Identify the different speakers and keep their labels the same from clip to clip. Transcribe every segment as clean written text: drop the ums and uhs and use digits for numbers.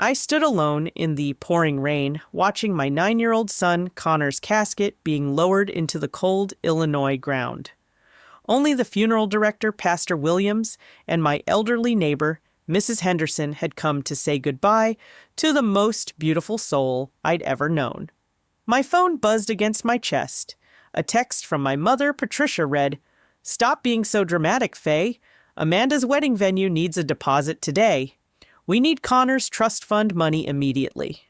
Speaker 1: I stood alone in the pouring rain, watching my 9-year-old son Connor's casket being lowered into the cold Illinois ground. Only the funeral director, Pastor Williams, and my elderly neighbor, Mrs. Henderson, had come to say goodbye to the most beautiful soul I'd ever known. My phone buzzed against my chest. A text from my mother, Patricia, read, "Stop being so dramatic, Faye. Amanda's wedding venue needs a deposit today. We need Connor's trust fund money immediately."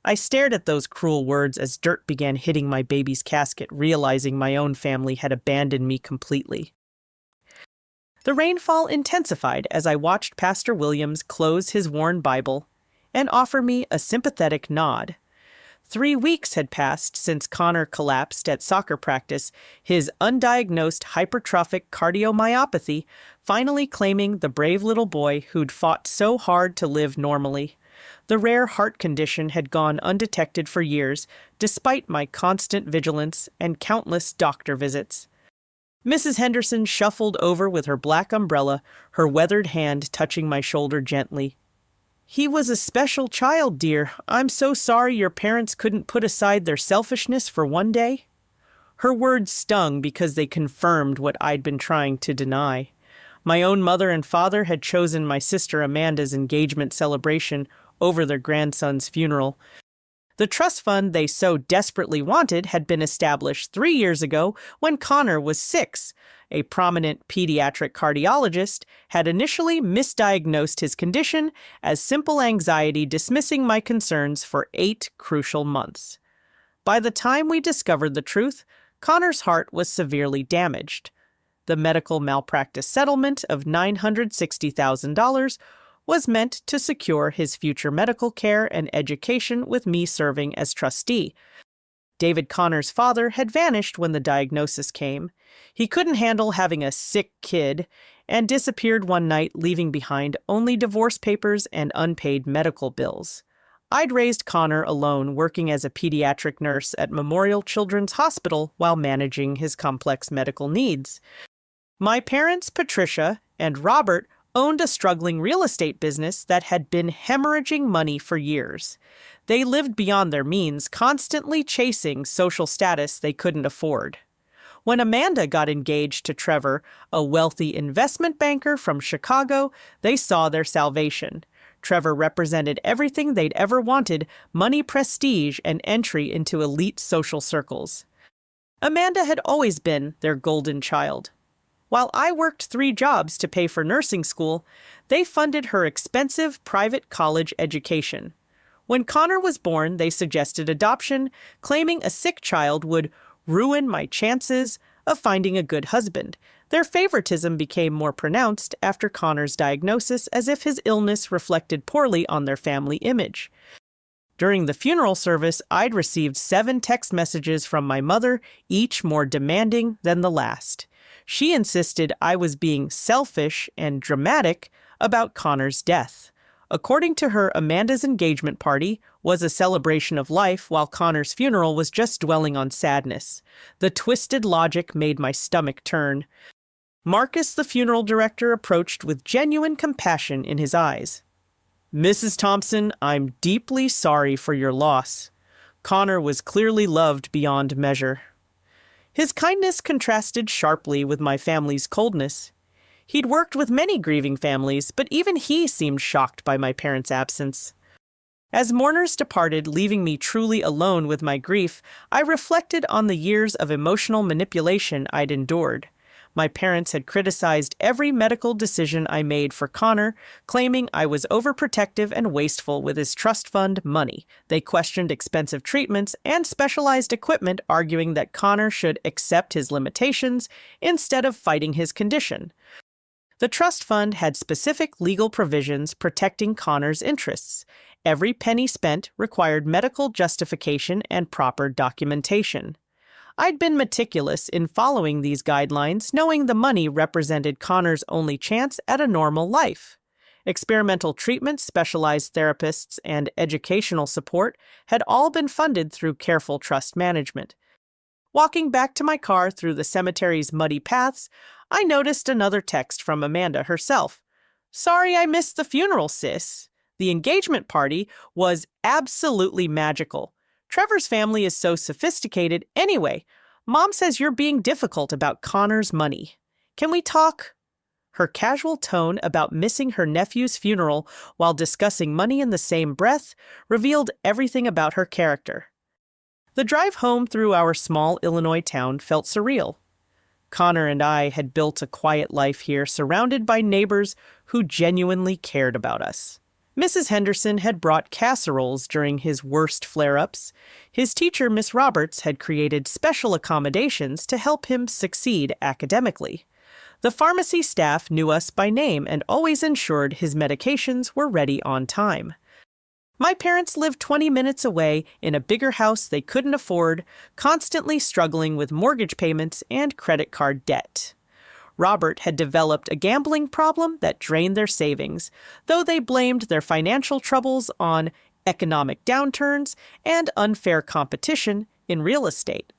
Speaker 1: I stared at those cruel words as dirt began hitting my baby's casket, realizing my own family had abandoned me completely. The rainfall intensified as I watched Pastor Williams close his worn Bible and offer me a sympathetic nod. 3 weeks had passed since Connor collapsed at soccer practice, his undiagnosed hypertrophic cardiomyopathy finally claiming the brave little boy who'd fought so hard to live normally. The rare heart condition had gone undetected for years, despite my constant vigilance and countless doctor visits. Mrs. Henderson shuffled over with her black umbrella, her weathered hand touching my shoulder gently. "He was a special child, dear. I'm so sorry your parents couldn't put aside their selfishness for one day." Her words stung because they confirmed what I'd been trying to deny. My own mother and father had chosen my sister Amanda's engagement celebration over their grandson's funeral. The trust fund they so desperately wanted had been established 3 years ago when Connor was 6. A prominent pediatric cardiologist had initially misdiagnosed his condition as simple anxiety, dismissing my concerns for 8 crucial months. By the time we discovered the truth, Connor's heart was severely damaged. The medical malpractice settlement of $960,000 was meant to secure his future medical care and education with me serving as trustee. David Connor's father had vanished when the diagnosis came. He couldn't handle having a sick kid and disappeared one night, leaving behind only divorce papers and unpaid medical bills. I'd raised Connor alone, working as a pediatric nurse at Memorial Children's Hospital while managing his complex medical needs. My parents, Patricia and Robert, owned a struggling real estate business that had been hemorrhaging money for years. They lived beyond their means, constantly chasing social status they couldn't afford. When Amanda got engaged to Trevor, a wealthy investment banker from Chicago, they saw their salvation. Trevor represented everything they'd ever wanted: money, prestige, and entry into elite social circles. Amanda had always been their golden child. While I worked 3 jobs to pay for nursing school, they funded her expensive private college education. When Connor was born, they suggested adoption, claiming a sick child would ruin my chances of finding a good husband. Their favoritism became more pronounced after Connor's diagnosis, as if his illness reflected poorly on their family image. During the funeral service, I'd received 7 text messages from my mother, each more demanding than the last. She insisted I was being selfish and dramatic about Connor's death. According to her, Amanda's engagement party was a celebration of life, while Connor's funeral was just dwelling on sadness. The twisted logic made my stomach turn. Marcus, the funeral director, approached with genuine compassion in his eyes. "Mrs. Thompson, I'm deeply sorry for your loss. Connor was clearly loved beyond measure." His kindness contrasted sharply with my family's coldness. He'd worked with many grieving families, but even he seemed shocked by my parents' absence. As mourners departed, leaving me truly alone with my grief, I reflected on the years of emotional manipulation I'd endured. My parents had criticized every medical decision I made for Connor, claiming I was overprotective and wasteful with his trust fund money. They questioned expensive treatments and specialized equipment, arguing that Connor should accept his limitations instead of fighting his condition. The trust fund had specific legal provisions protecting Connor's interests. Every penny spent required medical justification and proper documentation. I'd been meticulous in following these guidelines, knowing the money represented Connor's only chance at a normal life. Experimental treatments, specialized therapists, and educational support had all been funded through careful trust management. Walking back to my car through the cemetery's muddy paths, I noticed another text from Amanda herself. "Sorry I missed the funeral, sis. The engagement party was absolutely magical. Trevor's family is so sophisticated anyway. Mom says you're being difficult about Connor's money. Can we talk? Her casual tone about missing her nephew's funeral while discussing money in the same breath revealed everything about her character. The drive home through our small Illinois town felt surreal. Connor and I had built a quiet life here, surrounded by neighbors who genuinely cared about us. Mrs. Henderson had brought casseroles during his worst flare-ups. His teacher, Miss Roberts, had created special accommodations to help him succeed academically. The pharmacy staff knew us by name and always ensured his medications were ready on time. My parents lived 20 minutes away in a bigger house they couldn't afford, constantly struggling with mortgage payments and credit card debt. Robert had developed a gambling problem that drained their savings, though they blamed their financial troubles on economic downturns and unfair competition in real estate.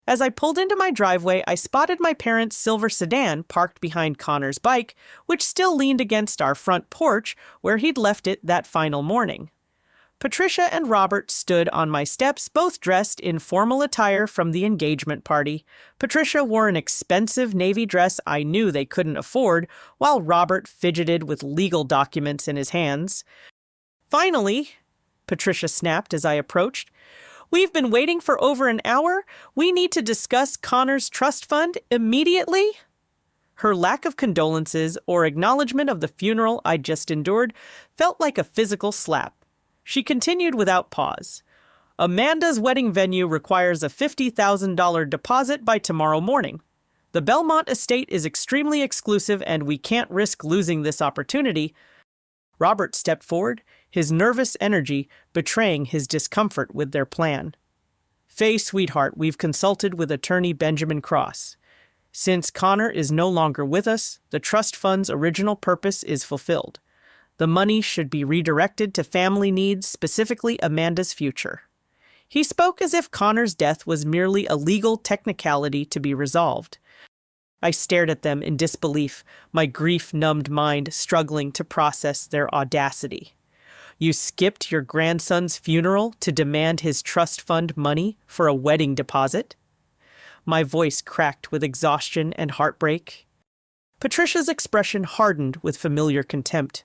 Speaker 1: As I pulled into my driveway, I spotted my parents' silver sedan parked behind Connor's bike, which still leaned against our front porch where he'd left it that final morning. Patricia and Robert stood on my steps, both dressed in formal attire from the engagement party. Patricia wore an expensive navy dress I knew they couldn't afford, while Robert fidgeted with legal documents in his hands. "Finally," Patricia snapped as I approached, "we've been waiting for over an hour. We need to discuss Connor's trust fund immediately." Her lack of condolences or acknowledgement of the funeral I'd just endured felt like a physical slap. She continued without pause. "Amanda's wedding venue requires a $50,000 deposit by tomorrow morning. The Belmont estate is extremely exclusive and we can't risk losing this opportunity." Robert stepped forward, his nervous energy betraying his discomfort with their plan. "Faye, sweetheart, we've consulted with attorney Benjamin Cross. Since Connor is no longer with us, the trust fund's original purpose is fulfilled. The money should be redirected to family needs, specifically Amanda's future." He spoke as if Connor's death was merely a legal technicality to be resolved. I stared at them in disbelief, my grief-numbed mind struggling to process their audacity. "You skipped your grandson's funeral to demand his trust fund money for a wedding deposit?" My voice cracked with exhaustion and heartbreak. Patricia's expression hardened with familiar contempt.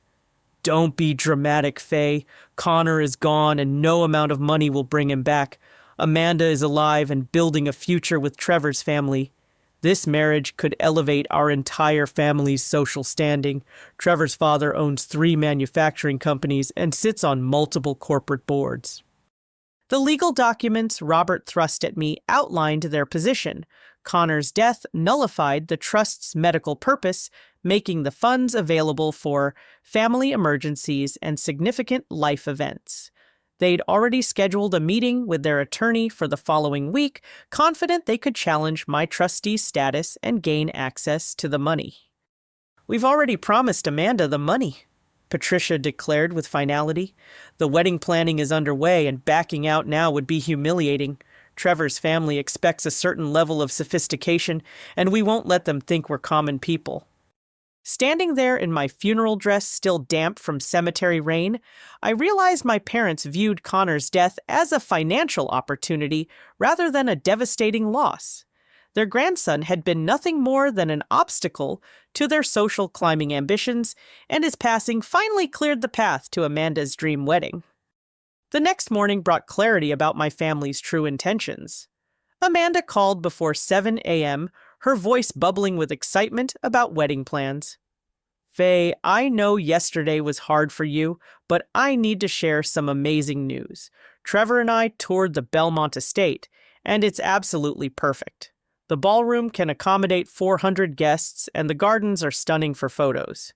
Speaker 1: "Don't be dramatic, Faye. Connor is gone and no amount of money will bring him back. Amanda is alive and building a future with Trevor's family. This marriage could elevate our entire family's social standing. Trevor's father owns 3 manufacturing companies and sits on multiple corporate boards." The legal documents Robert thrust at me outlined their position. Connor's death nullified the trust's medical purpose, making the funds available for family emergencies and significant life events. They'd already scheduled a meeting with their attorney for the following week, confident they could challenge my trustee's status and gain access to the money. "We've already promised Amanda the money," Patricia declared with finality. "The wedding planning is underway and backing out now would be humiliating. Trevor's family expects a certain level of sophistication, and we won't let them think we're common people." Standing there in my funeral dress still damp from cemetery rain, I realized my parents viewed Connor's death as a financial opportunity rather than a devastating loss. Their grandson had been nothing more than an obstacle to their social climbing ambitions, and his passing finally cleared the path to Amanda's dream wedding. The next morning brought clarity about my family's true intentions. Amanda called before 7 a.m., her voice bubbling with excitement about wedding plans. "Faye, I know yesterday was hard for you, but I need to share some amazing news. Trevor and I toured the Belmont estate, and it's absolutely perfect. The ballroom can accommodate 400 guests, and the gardens are stunning for photos."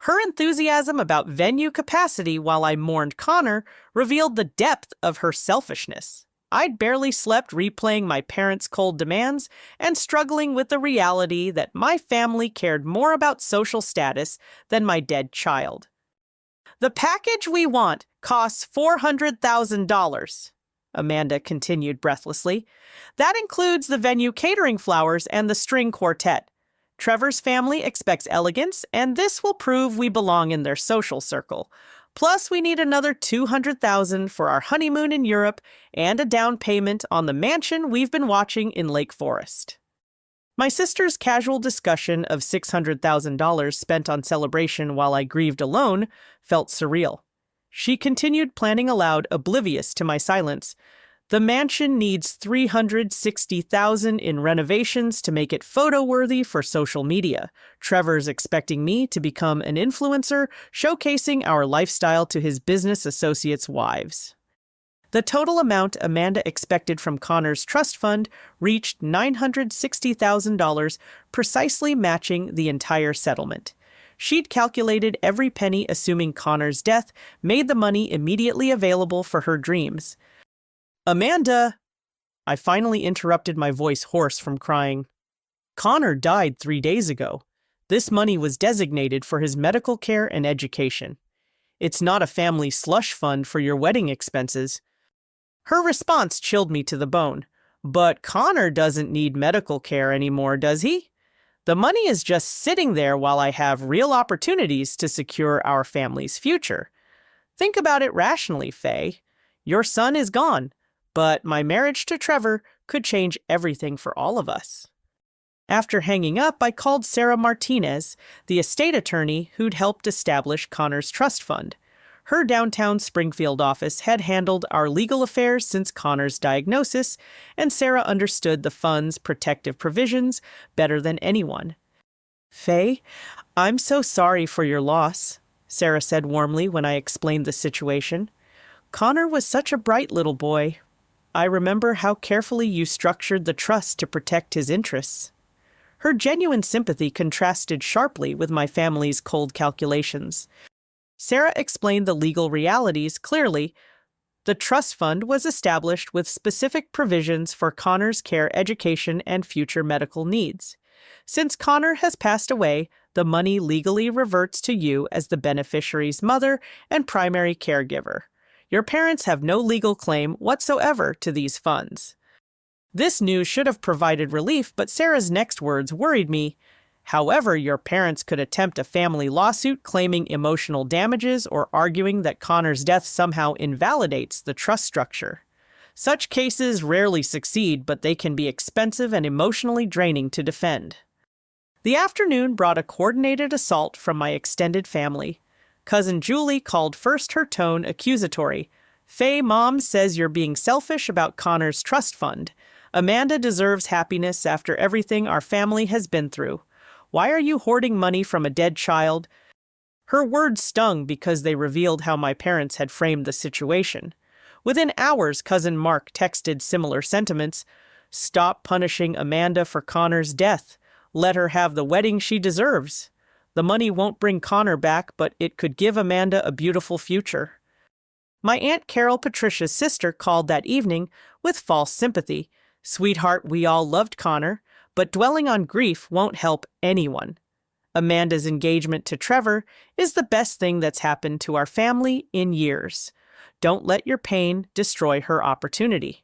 Speaker 1: Her enthusiasm about venue capacity while I mourned Connor revealed the depth of her selfishness. I'd barely slept replaying my parents' cold demands and struggling with the reality that my family cared more about social status than my dead child. "The package we want costs $400,000, Amanda continued breathlessly. "That includes the venue catering flowers and the string quartet. Trevor's family expects elegance, and this will prove we belong in their social circle. Plus, we need another $200,000 for our honeymoon in Europe and a down payment on the mansion we've been watching in Lake Forest. My sister's casual discussion of $600,000 spent on celebration while I grieved alone felt surreal. She continued planning aloud, oblivious to my silence. The mansion needs $360,000 in renovations to make it photo-worthy for social media. Trevor's expecting me to become an influencer, showcasing our lifestyle to his business associates' wives. The total amount Amanda expected from Connor's trust fund reached $960,000, precisely matching the entire settlement. She'd calculated every penny, assuming Connor's death made the money immediately available for her dreams. Amanda! I finally interrupted, my voice hoarse from crying. Connor died 3 days ago. This money was designated for his medical care and education. It's not a family slush fund for your wedding expenses. Her response chilled me to the bone. But Connor doesn't need medical care anymore, does he? The money is just sitting there while I have real opportunities to secure our family's future. Think about it rationally, Faye. Your son is gone, but my marriage to Trevor could change everything for all of us. After hanging up, I called Sarah Martinez, the estate attorney who'd helped establish Connor's trust fund. Her downtown Springfield office had handled our legal affairs since Connor's diagnosis, and Sarah understood the fund's protective provisions better than anyone. Faye, I'm so sorry for your loss, Sarah said warmly when I explained the situation. Connor was such a bright little boy. I remember how carefully you structured the trust to protect his interests. Her genuine sympathy contrasted sharply with my family's cold calculations. Sarah explained the legal realities clearly. The trust fund was established with specific provisions for Connor's care, education, and future medical needs. Since Connor has passed away, the money legally reverts to you as the beneficiary's mother and primary caregiver. Your parents have no legal claim whatsoever to these funds. This news should have provided relief, but Sarah's next words worried me. However, your parents could attempt a family lawsuit claiming emotional damages or arguing that Connor's death somehow invalidates the trust structure. Such cases rarely succeed, but they can be expensive and emotionally draining to defend. The afternoon brought a coordinated assault from my extended family. Cousin Julie called first, her tone accusatory. Faye, Mom says you're being selfish about Connor's trust fund. Amanda deserves happiness after everything our family has been through. Why are you hoarding money from a dead child? Her words stung because they revealed how my parents had framed the situation. Within hours, Cousin Mark texted similar sentiments. Stop punishing Amanda for Connor's death. Let her have the wedding she deserves. The money won't bring Connor back, but it could give Amanda a beautiful future. My Aunt Carol, Patricia's sister, called that evening with false sympathy. Sweetheart, we all loved Connor, but dwelling on grief won't help anyone. Amanda's engagement to Trevor is the best thing that's happened to our family in years. Don't let your pain destroy her opportunity.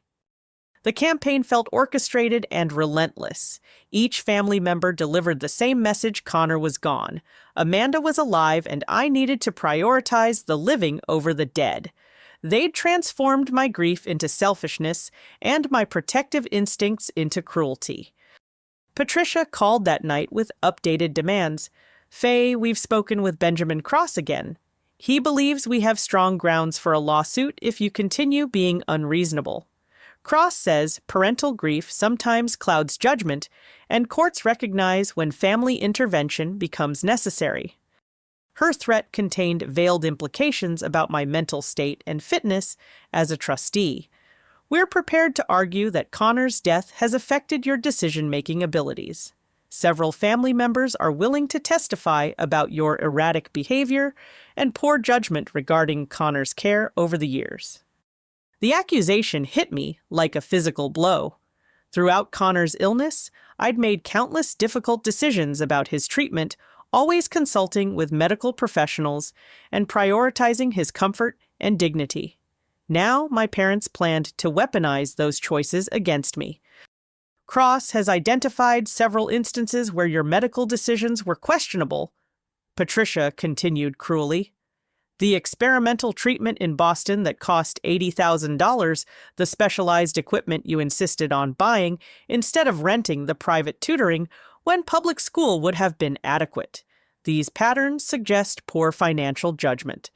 Speaker 1: The campaign felt orchestrated and relentless. Each family member delivered the same message: Connor was gone. Amanda was alive, and I needed to prioritize the living over the dead. They'd transformed my grief into selfishness and my protective instincts into cruelty. Patricia called that night with updated demands. Faye, we've spoken with Benjamin Cross again. He believes we have strong grounds for a lawsuit if you continue being unreasonable. Cross says parental grief sometimes clouds judgment, and courts recognize when family intervention becomes necessary. Her threat contained veiled implications about my mental state and fitness as a trustee. We're prepared to argue that Connor's death has affected your decision-making abilities. Several family members are willing to testify about your erratic behavior and poor judgment regarding Connor's care over the years. The accusation hit me like a physical blow. Throughout Connor's illness, I'd made countless difficult decisions about his treatment, always consulting with medical professionals and prioritizing his comfort and dignity. Now, my parents planned to weaponize those choices against me. Cross has identified several instances where your medical decisions were questionable. Patricia continued cruelly. The experimental treatment in Boston that cost $80,000, the specialized equipment you insisted on buying instead of renting the private tutoring when public school would have been adequate. These patterns suggest poor financial judgment.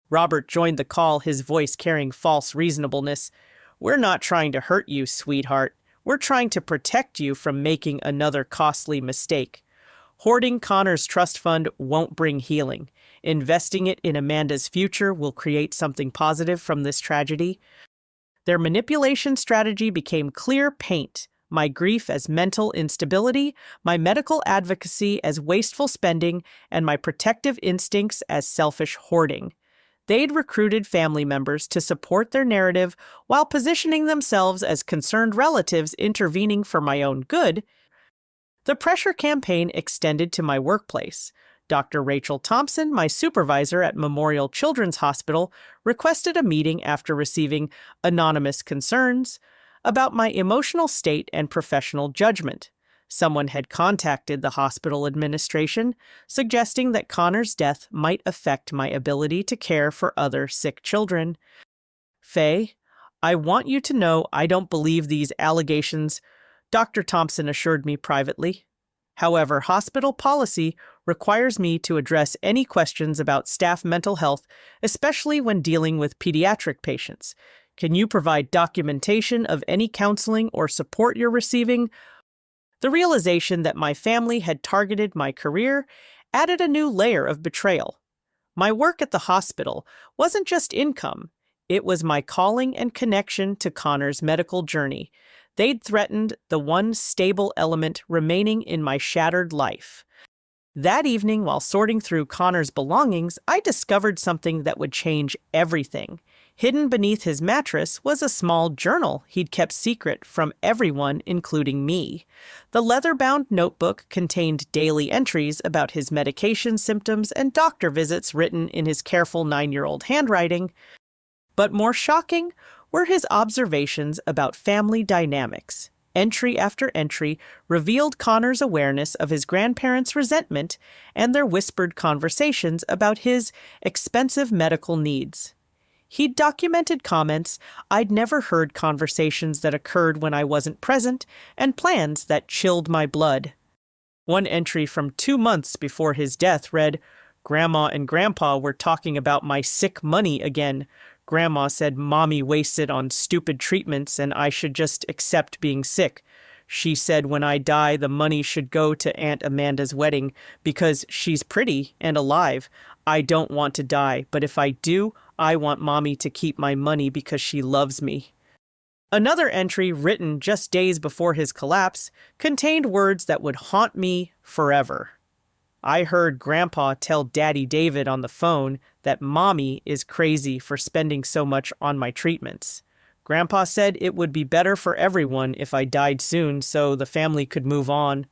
Speaker 1: Robert joined the call, his voice carrying false reasonableness. "We're not trying to hurt you, sweetheart. We're trying to protect you from making another costly mistake. Hoarding Connor's trust fund won't bring healing. Investing it in Amanda's future will create something positive from this tragedy." Their manipulation strategy became clear paint. My grief as mental instability, my medical advocacy as wasteful spending, and my protective instincts as selfish hoarding. They'd recruited family members to support their narrative while positioning themselves as concerned relatives intervening for my own good. The pressure campaign extended to my workplace. Dr. Rachel Thompson, my supervisor at Memorial Children's Hospital, requested a meeting after receiving anonymous concerns about my emotional state and professional judgment. Someone had contacted the hospital administration, suggesting that Connor's death might affect my ability to care for other sick children. "Faye, I want you to know I don't believe these allegations," Dr. Thompson assured me privately. "However, hospital policy requires me to address any questions about staff mental health, especially when dealing with pediatric patients. Can you provide documentation of any counseling or support you're receiving?" The realization that my family had targeted my career added a new layer of betrayal. My work at the hospital wasn't just income, it was my calling and connection to Connor's medical journey. They'd threatened the one stable element remaining in my shattered life. That evening, while sorting through Connor's belongings, I discovered something that would change everything. Hidden beneath his mattress was a small journal he'd kept secret from everyone, including me. The leather-bound notebook contained daily entries about his medication symptoms and doctor visits written in his careful 9-year-old handwriting. But more shocking were his observations about family dynamics. Entry after entry revealed Connor's awareness of his grandparents' resentment and their whispered conversations about his expensive medical needs. He'd documented comments I'd never heard, conversations that occurred when I wasn't present, and plans that chilled my blood. One entry from 2 months before his death read, "Grandma and Grandpa were talking about my sick money again. Grandma said Mommy wasted on stupid treatments and I should just accept being sick. She said when I die, the money should go to Aunt Amanda's wedding because she's pretty and alive. I don't want to die, but if I do, I want Mommy to keep my money because she loves me." Another entry, written just days before his collapse, contained words that would haunt me forever. "I heard Grandpa tell Daddy David on the phone that Mommy is crazy for spending so much on my treatments. Grandpa said it would be better for everyone if I died soon so the family could move on.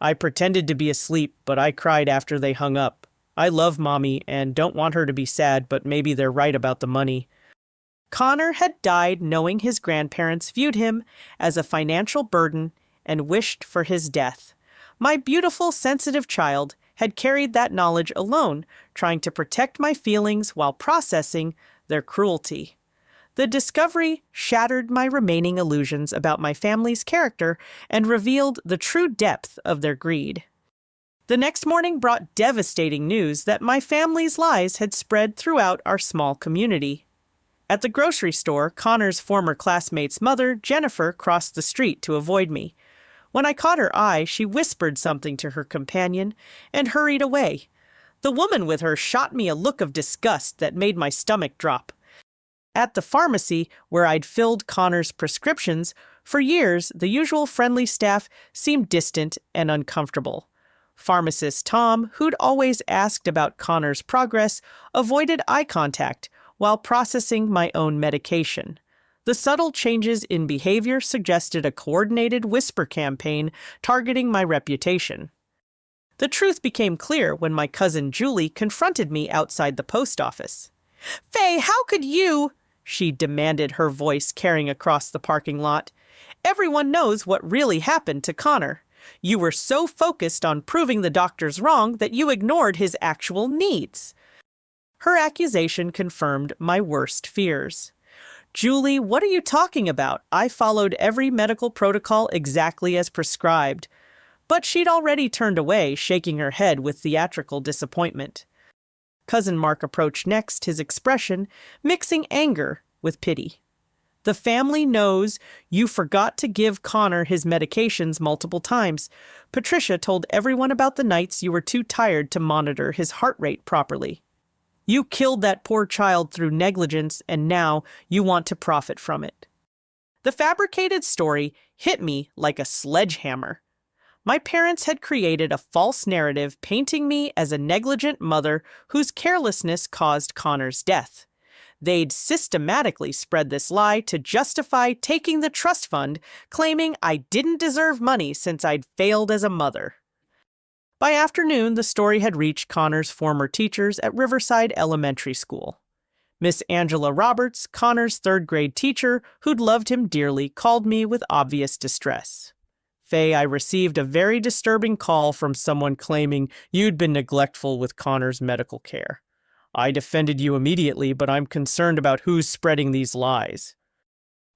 Speaker 1: I pretended to be asleep, but I cried after they hung up. I love Mommy and don't want her to be sad, but maybe they're right about the money." Connor had died knowing his grandparents viewed him as a financial burden and wished for his death. My beautiful, sensitive child had carried that knowledge alone, trying to protect my feelings while processing their cruelty. The discovery shattered my remaining illusions about my family's character and revealed the true depth of their greed. The next morning brought devastating news that my family's lies had spread throughout our small community. At the grocery store, Connor's former classmate's mother, Jennifer, crossed the street to avoid me. When I caught her eye, she whispered something to her companion and hurried away. The woman with her shot me a look of disgust that made my stomach drop. At the pharmacy, where I'd filled Connor's prescriptions, for years the usual friendly staff seemed distant and uncomfortable. Pharmacist Tom, who'd always asked about Connor's progress, avoided eye contact while processing my own medication. The subtle changes in behavior suggested a coordinated whisper campaign targeting my reputation. The truth became clear when my cousin Julie confronted me outside the post office. "Faye, how could you?" she demanded, her voice carrying across the parking lot. "Everyone knows what really happened to Connor. You were so focused on proving the doctors wrong that you ignored his actual needs." Her accusation confirmed my worst fears. "Julie, what are you talking about? I followed every medical protocol exactly as prescribed." But she'd already turned away, shaking her head with theatrical disappointment. Cousin Mark approached next, his expression mixing anger with pity. "The family knows you forgot to give Connor his medications multiple times. Patricia told everyone about the nights you were too tired to monitor his heart rate properly. You killed that poor child through negligence, and now you want to profit from it." The fabricated story hit me like a sledgehammer. My parents had created a false narrative painting me as a negligent mother whose carelessness caused Connor's death. They'd systematically spread this lie to justify taking the trust fund, claiming I didn't deserve money since I'd failed as a mother. By afternoon, the story had reached Connor's former teachers at Riverside Elementary School. Miss Angela Roberts, Connor's third-grade teacher, who'd loved him dearly, called me with obvious distress. "Faye, I received a very disturbing call from someone claiming you'd been neglectful with Connor's medical care. I defended you immediately, but I'm concerned about who's spreading these lies."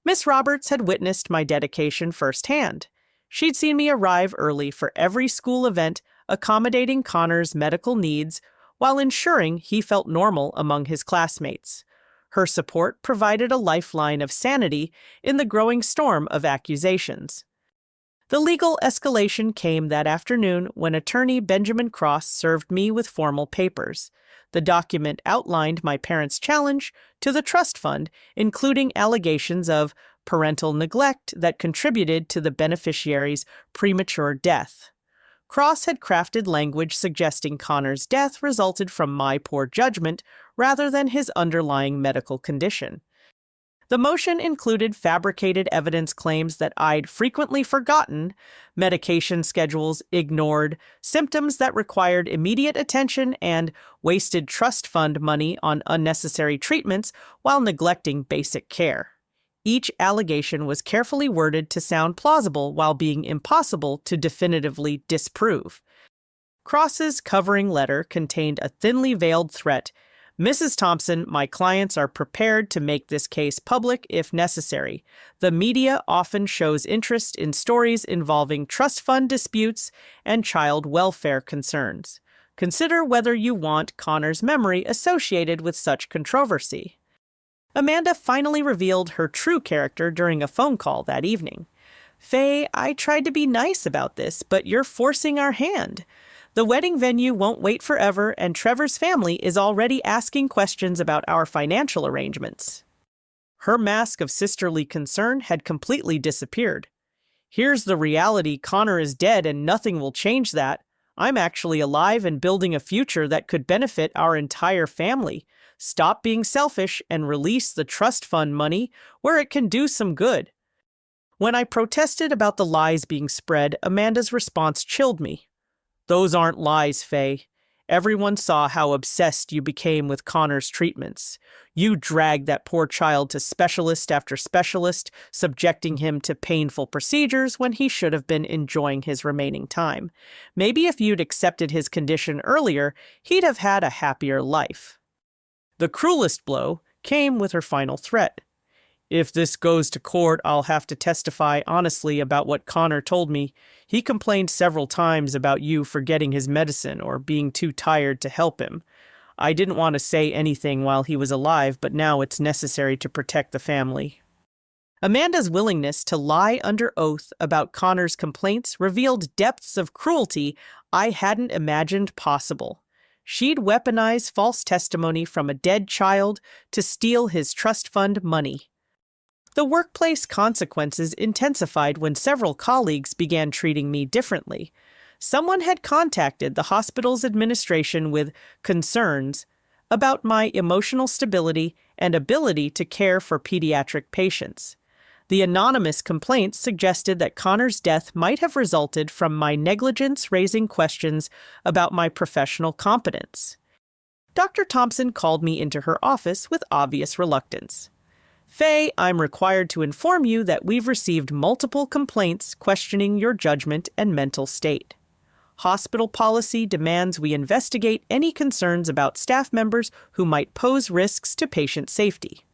Speaker 1: Miss Roberts had witnessed my dedication firsthand. She'd seen me arrive early for every school event, accommodating Connor's medical needs while ensuring he felt normal among his classmates. Her support provided a lifeline of sanity in the growing storm of accusations. The legal escalation came that afternoon when attorney Benjamin Cross served me with formal papers. The document outlined my parents' challenge to the trust fund, including allegations of parental neglect that contributed to the beneficiary's premature death. Cross had crafted language suggesting Connor's death resulted from my poor judgment rather than his underlying medical condition. The motion included fabricated evidence claims that I'd frequently forgotten, medication schedules ignored, symptoms that required immediate attention, and wasted trust fund money on unnecessary treatments while neglecting basic care. Each allegation was carefully worded to sound plausible while being impossible to definitively disprove. Cross's covering letter contained a thinly veiled threat: "Mrs. Thompson, my clients are prepared to make this case public if necessary. The media often shows interest in stories involving trust fund disputes and child welfare concerns. Consider whether you want Connor's memory associated with such controversy." Amanda finally revealed her true character during a phone call that evening. "Faye, I tried to be nice about this, but you're forcing our hand. The wedding venue won't wait forever, and Trevor's family is already asking questions about our financial arrangements." Her mask of sisterly concern had completely disappeared. "Here's the reality: Connor is dead and nothing will change that. I'm actually alive and building a future that could benefit our entire family. Stop being selfish and release the trust fund money where it can do some good." When I protested about the lies being spread, Amanda's response chilled me. "Those aren't lies, Faye. Everyone saw how obsessed you became with Connor's treatments. You dragged that poor child to specialist after specialist, subjecting him to painful procedures when he should have been enjoying his remaining time. Maybe if you'd accepted his condition earlier, he'd have had a happier life." The cruelest blow came with her final threat. "If this goes to court, I'll have to testify honestly about what Connor told me. He complained several times about you forgetting his medicine or being too tired to help him. I didn't want to say anything while he was alive, but now it's necessary to protect the family." Amanda's willingness to lie under oath about Connor's complaints revealed depths of cruelty I hadn't imagined possible. She'd weaponize false testimony from a dead child to steal his trust fund money. The workplace consequences intensified when several colleagues began treating me differently. Someone had contacted the hospital's administration with concerns about my emotional stability and ability to care for pediatric patients. The anonymous complaints suggested that Connor's death might have resulted from my negligence, raising questions about my professional competence. Dr. Thompson called me into her office with obvious reluctance. "Faye, I'm required to inform you that we've received multiple complaints questioning your judgment and mental state." Hospital policy demands we investigate any concerns about staff members who might pose risks to patient safety.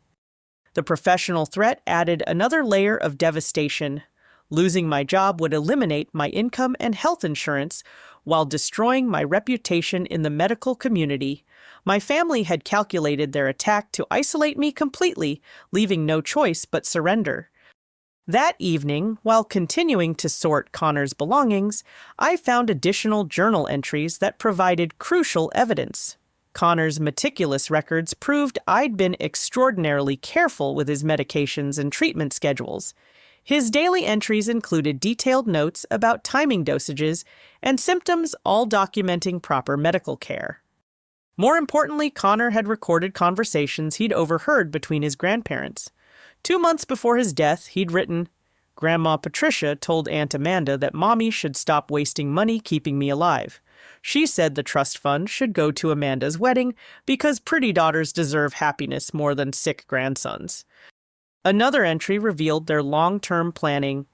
Speaker 1: The professional threat added another layer of devastation. Losing my job would eliminate my income and health insurance while destroying my reputation in the medical community. My family had calculated their attack to isolate me completely, leaving no choice but surrender. That evening, while continuing to sort Connor's belongings, I found additional journal entries that provided crucial evidence. Connor's meticulous records proved I'd been extraordinarily careful with his medications and treatment schedules. His daily entries included detailed notes about timing dosages and symptoms, all documenting proper medical care. More importantly, Connor had recorded conversations he'd overheard between his grandparents. 2 months before his death, he'd written, "Grandma Patricia told Aunt Amanda that Mommy should stop wasting money keeping me alive. She said the trust fund should go to Amanda's wedding because pretty daughters deserve happiness more than sick grandsons." Another entry revealed their long-term planning.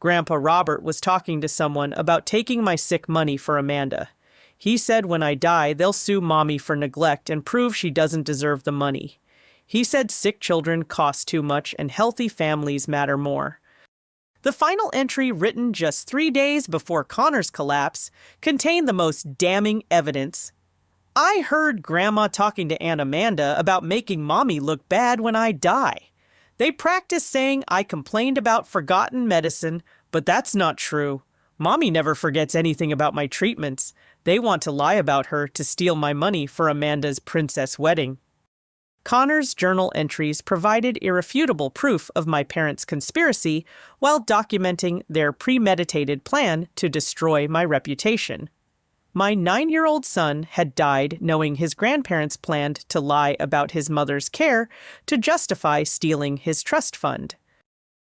Speaker 1: Grandpa Robert was talking to someone about taking my sick money for Amanda. He said when I die, they'll sue Mommy for neglect and prove she doesn't deserve the money. He said sick children cost too much and healthy families matter more. The final entry, written just 3 days before Connor's collapse, contained the most damning evidence. I heard Grandma talking to Aunt Amanda about making Mommy look bad when I die. They practice saying I complained about forgotten medicine, but that's not true. Mommy never forgets anything about my treatments. They want to lie about her to steal my money for Amanda's princess wedding. Connor's journal entries provided irrefutable proof of my parents' conspiracy while documenting their premeditated plan to destroy my reputation. My 9-year-old son had died knowing his grandparents planned to lie about his mother's care to justify stealing his trust fund.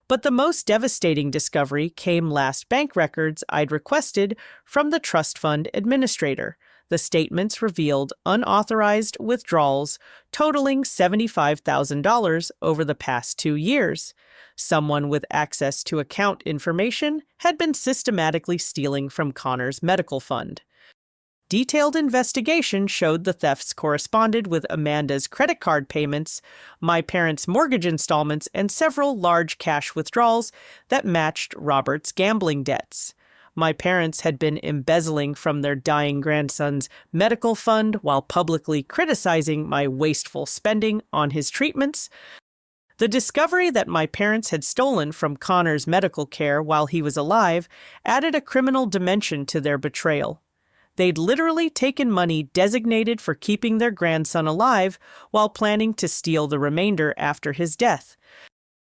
Speaker 1: But the most devastating discovery came last bank records I'd requested from the trust fund administrator. The statements revealed unauthorized withdrawals totaling $75,000 over the past 2 years. Someone with access to account information had been systematically stealing from Connor's medical fund. Detailed investigation showed the thefts corresponded with Amanda's credit card payments, my parents' mortgage installments, and several large cash withdrawals that matched Robert's gambling debts. My parents had been embezzling from their dying grandson's medical fund while publicly criticizing my wasteful spending on his treatments. The discovery that my parents had stolen from Connor's medical care while he was alive added a criminal dimension to their betrayal. They'd literally taken money designated for keeping their grandson alive while planning to steal the remainder after his death.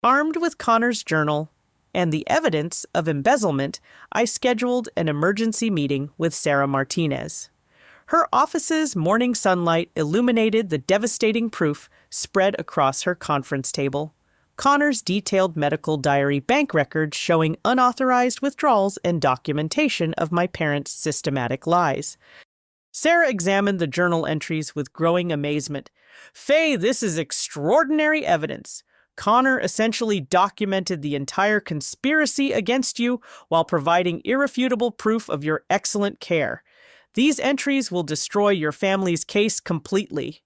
Speaker 1: Armed with Connor's journal and the evidence of embezzlement, I scheduled an emergency meeting with Sarah Martinez. Her office's morning sunlight illuminated the devastating proof spread across her conference table. Connor's detailed medical diary bank records showing unauthorized withdrawals and documentation of my parents' systematic lies. Sarah examined the journal entries with growing amazement. "Faye, this is extraordinary evidence. Connor essentially documented the entire conspiracy against you while providing irrefutable proof of your excellent care. These entries will destroy your family's case completely."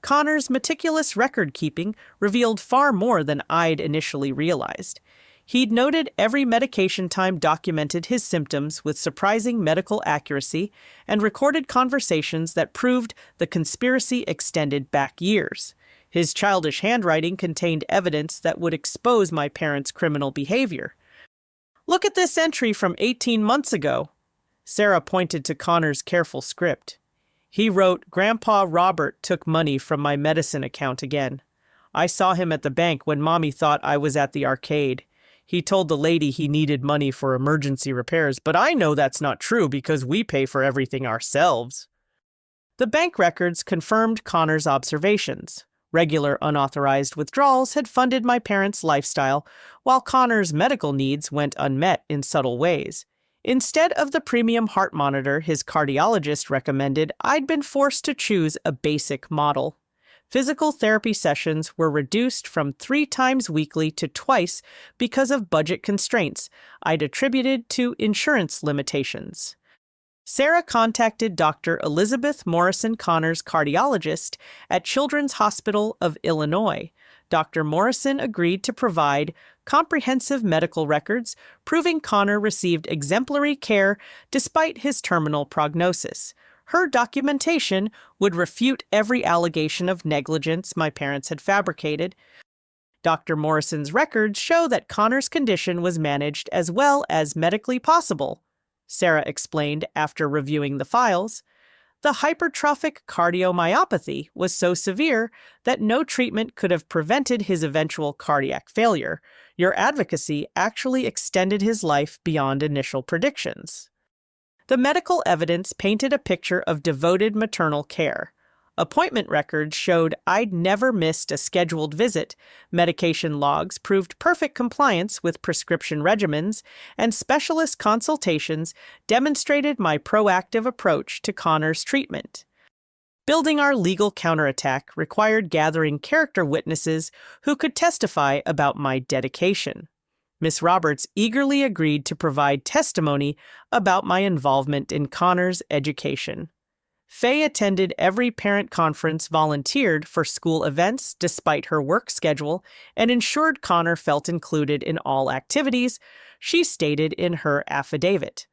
Speaker 1: Connor's meticulous record-keeping revealed far more than I'd initially realized. He'd noted every medication time, documented his symptoms with surprising medical accuracy, and recorded conversations that proved the conspiracy extended back years. His childish handwriting contained evidence that would expose my parents' criminal behavior. "Look at this entry from 18 months ago." Sarah pointed to Connor's careful script. He wrote, "Grandpa Robert took money from my medicine account again. I saw him at the bank when Mommy thought I was at the arcade. He told the lady he needed money for emergency repairs, but I know that's not true because we pay for everything ourselves." The bank records confirmed Connor's observations. Regular unauthorized withdrawals had funded my parents' lifestyle, while Connor's medical needs went unmet in subtle ways. Instead of the premium heart monitor his cardiologist recommended, I'd been forced to choose a basic model. Physical therapy sessions were reduced from 3 times weekly to twice because of budget constraints I'd attributed to insurance limitations. Sarah contacted Dr. Elizabeth Morrison Connor's cardiologist at Children's Hospital of Illinois. Dr. Morrison agreed to provide comprehensive medical records proving Connor received exemplary care despite his terminal prognosis. Her documentation would refute every allegation of negligence my parents had fabricated. Dr. Morrison's records show that Connor's condition was managed as well as medically possible, Sarah explained after reviewing the files. The hypertrophic cardiomyopathy was so severe that no treatment could have prevented his eventual cardiac failure. Your advocacy actually extended his life beyond initial predictions. The medical evidence painted a picture of devoted maternal care. Appointment records showed I'd never missed a scheduled visit, medication logs proved perfect compliance with prescription regimens, and specialist consultations demonstrated my proactive approach to Connor's treatment. Building our legal counterattack required gathering character witnesses who could testify about my dedication. Miss Roberts eagerly agreed to provide testimony about my involvement in Connor's education. Faye attended every parent conference, volunteered for school events despite her work schedule, and ensured Connor felt included in all activities, she stated in her affidavit.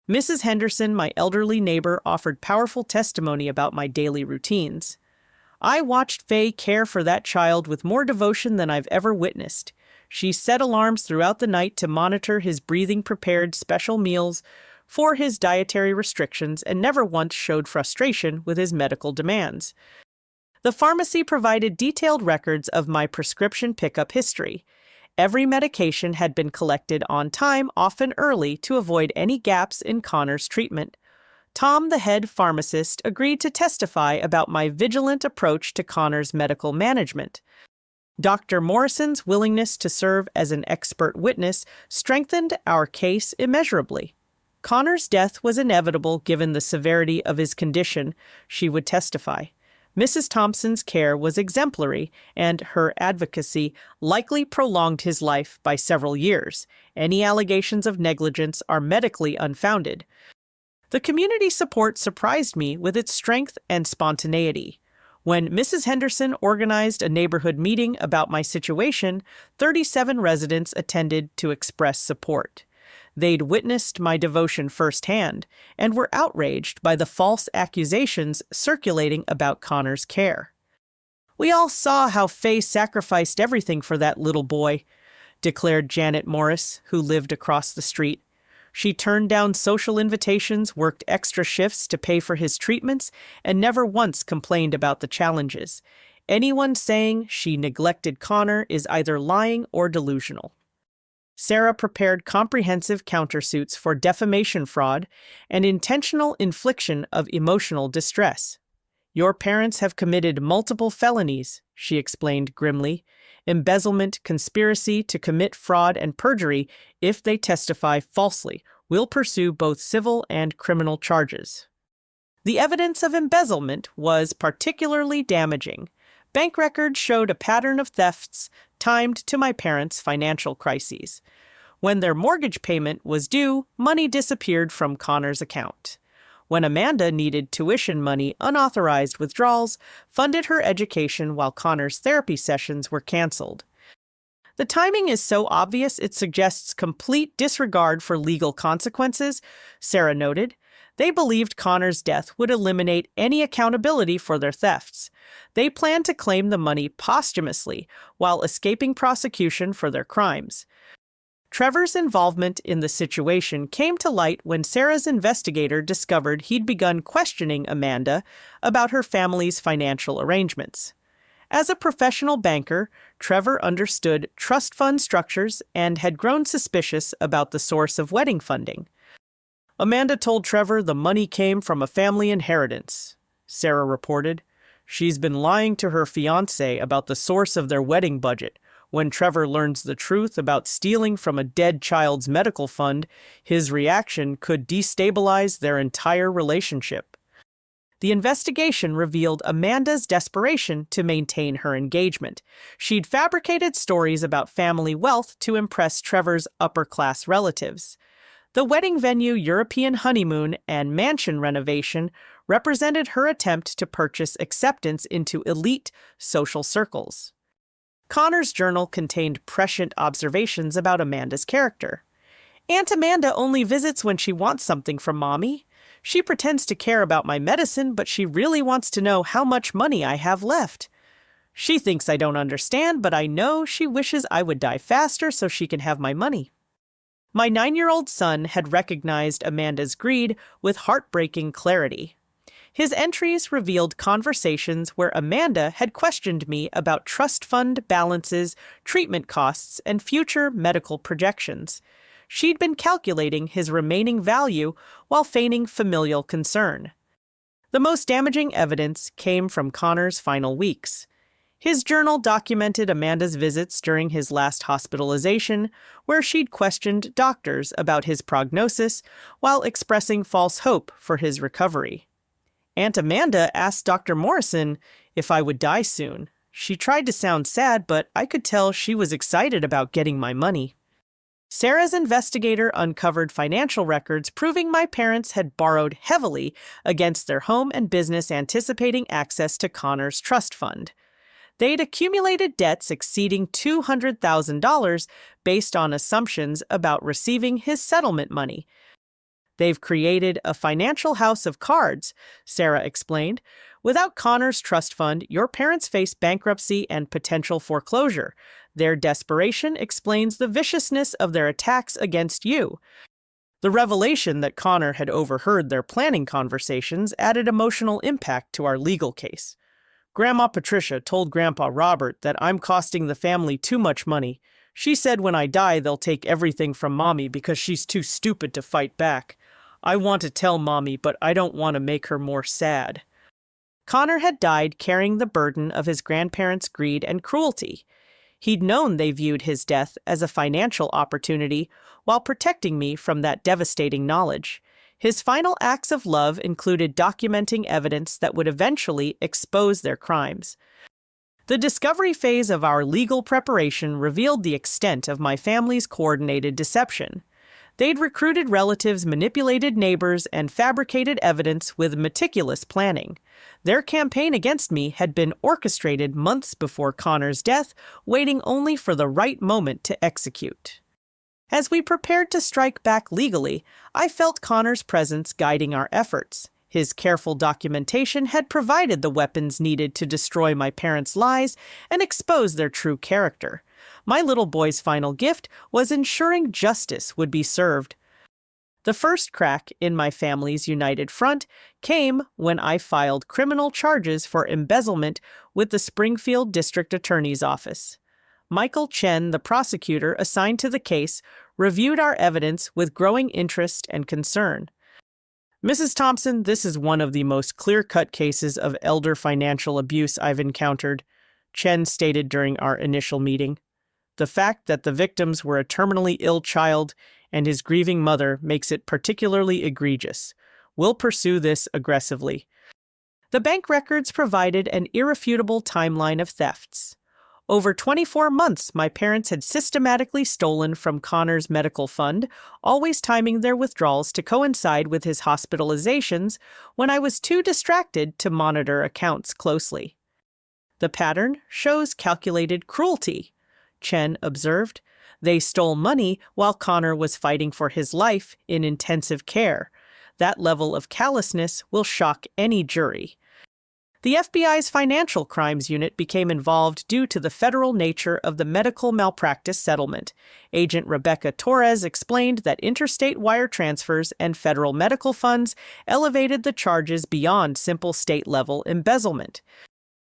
Speaker 1: Mrs. Henderson, my elderly neighbor, offered powerful testimony about my daily routines. I watched Faye care for that child with more devotion than I've ever witnessed. She set alarms throughout the night to monitor his breathing, prepared special meals for his dietary restrictions, and never once showed frustration with his medical demands. The pharmacy provided detailed records of my prescription pickup history. Every medication had been collected on time, often early, to avoid any gaps in Connor's treatment. Tom, the head pharmacist, agreed to testify about my vigilant approach to Connor's medical management. Dr. Morrison's willingness to serve as an expert witness strengthened our case immeasurably. Connor's death was inevitable given the severity of his condition, she would testify. Mrs. Thompson's care was exemplary, and her advocacy likely prolonged his life by several years. Any allegations of negligence are medically unfounded. The community support surprised me with its strength and spontaneity. When Mrs. Henderson organized a neighborhood meeting about my situation, 37 residents attended to express support. They'd witnessed my devotion firsthand and were outraged by the false accusations circulating about Connor's care. "We all saw how Faye sacrificed everything for that little boy," declared Janet Morris, who lived across the street. She turned down social invitations, worked extra shifts to pay for his treatments, and never once complained about the challenges. Anyone saying she neglected Connor is either lying or delusional. Sarah prepared comprehensive countersuits for defamation fraud and intentional infliction of emotional distress. "Your parents have committed multiple felonies," she explained grimly, "embezzlement, conspiracy to commit fraud, and perjury. If they testify falsely, we'll pursue both civil and criminal charges." The evidence of embezzlement was particularly damaging. Bank records showed a pattern of thefts timed to my parents' financial crises. When their mortgage payment was due, money disappeared from Connor's account. When Amanda needed tuition money, unauthorized withdrawals funded her education while Connor's therapy sessions were canceled. The timing is so obvious it suggests complete disregard for legal consequences, Sarah noted. They believed Connor's death would eliminate any accountability for their thefts. They planned to claim the money posthumously while escaping prosecution for their crimes. Trevor's involvement in the situation came to light when Sarah's investigator discovered he'd begun questioning Amanda about her family's financial arrangements. As a professional banker, Trevor understood trust fund structures and had grown suspicious about the source of wedding funding. "Amanda told Trevor the money came from a family inheritance," Sarah reported. "She's been lying to her fiancé about the source of their wedding budget. When Trevor learns the truth about stealing from a dead child's medical fund, his reaction could destabilize their entire relationship." The investigation revealed Amanda's desperation to maintain her engagement. She'd fabricated stories about family wealth to impress Trevor's upper-class relatives. The wedding venue, European honeymoon, and mansion renovation represented her attempt to purchase acceptance into elite social circles. Connor's journal contained prescient observations about Amanda's character. Aunt Amanda only visits when she wants something from Mommy. She pretends to care about my medicine, but she really wants to know how much money I have left. She thinks I don't understand, but I know she wishes I would die faster so she can have my money. My 9-year-old son had recognized Amanda's greed with heartbreaking clarity. His entries revealed conversations where Amanda had questioned me about trust fund balances, treatment costs, and future medical projections. She'd been calculating his remaining value while feigning familial concern. The most damaging evidence came from Connor's final weeks. His journal documented Amanda's visits during his last hospitalization, where she'd questioned doctors about his prognosis while expressing false hope for his recovery. Aunt Amanda asked Dr. Morrison if I would die soon. She tried to sound sad, but I could tell she was excited about getting my money. Sarah's investigator uncovered financial records proving my parents had borrowed heavily against their home and business, anticipating access to Connor's trust fund. They'd accumulated debts exceeding $200,000 based on assumptions about receiving his settlement money. They've created a financial house of cards, Sarah explained. Without Connor's trust fund, your parents face bankruptcy and potential foreclosure. Their desperation explains the viciousness of their attacks against you. The revelation that Connor had overheard their planning conversations added emotional impact to our legal case. Grandma Patricia told Grandpa Robert that I'm costing the family too much money. She said when I die, they'll take everything from Mommy because she's too stupid to fight back. I want to tell Mommy, but I don't want to make her more sad. Connor had died carrying the burden of his grandparents' greed and cruelty. He'd known they viewed his death as a financial opportunity while protecting me from that devastating knowledge. His final acts of love included documenting evidence that would eventually expose their crimes. The discovery phase of our legal preparation revealed the extent of my family's coordinated deception. They'd recruited relatives, manipulated neighbors, and fabricated evidence with meticulous planning. Their campaign against me had been orchestrated months before Connor's death, waiting only for the right moment to execute. As we prepared to strike back legally, I felt Connor's presence guiding our efforts. His careful documentation had provided the weapons needed to destroy my parents' lies and expose their true character. My little boy's final gift was ensuring justice would be served. The first crack in my family's united front came when I filed criminal charges for embezzlement with the Springfield District Attorney's Office. Michael Chen, the prosecutor assigned to the case, reviewed our evidence with growing interest and concern. Mrs. Thompson, this is one of the most clear-cut cases of elder financial abuse I've encountered, Chen stated during our initial meeting. The fact that the victims were a terminally ill child and his grieving mother makes it particularly egregious. We'll pursue this aggressively. The bank records provided an irrefutable timeline of thefts. Over 24 months, my parents had systematically stolen from Connor's medical fund, always timing their withdrawals to coincide with his hospitalizations when I was too distracted to monitor accounts closely. The pattern shows calculated cruelty, Chen observed. They stole money while Connor was fighting for his life in intensive care. That level of callousness will shock any jury. The FBI's Financial Crimes Unit became involved due to the federal nature of the medical malpractice settlement. Agent Rebecca Torres explained that interstate wire transfers and federal medical funds elevated the charges beyond simple state-level embezzlement.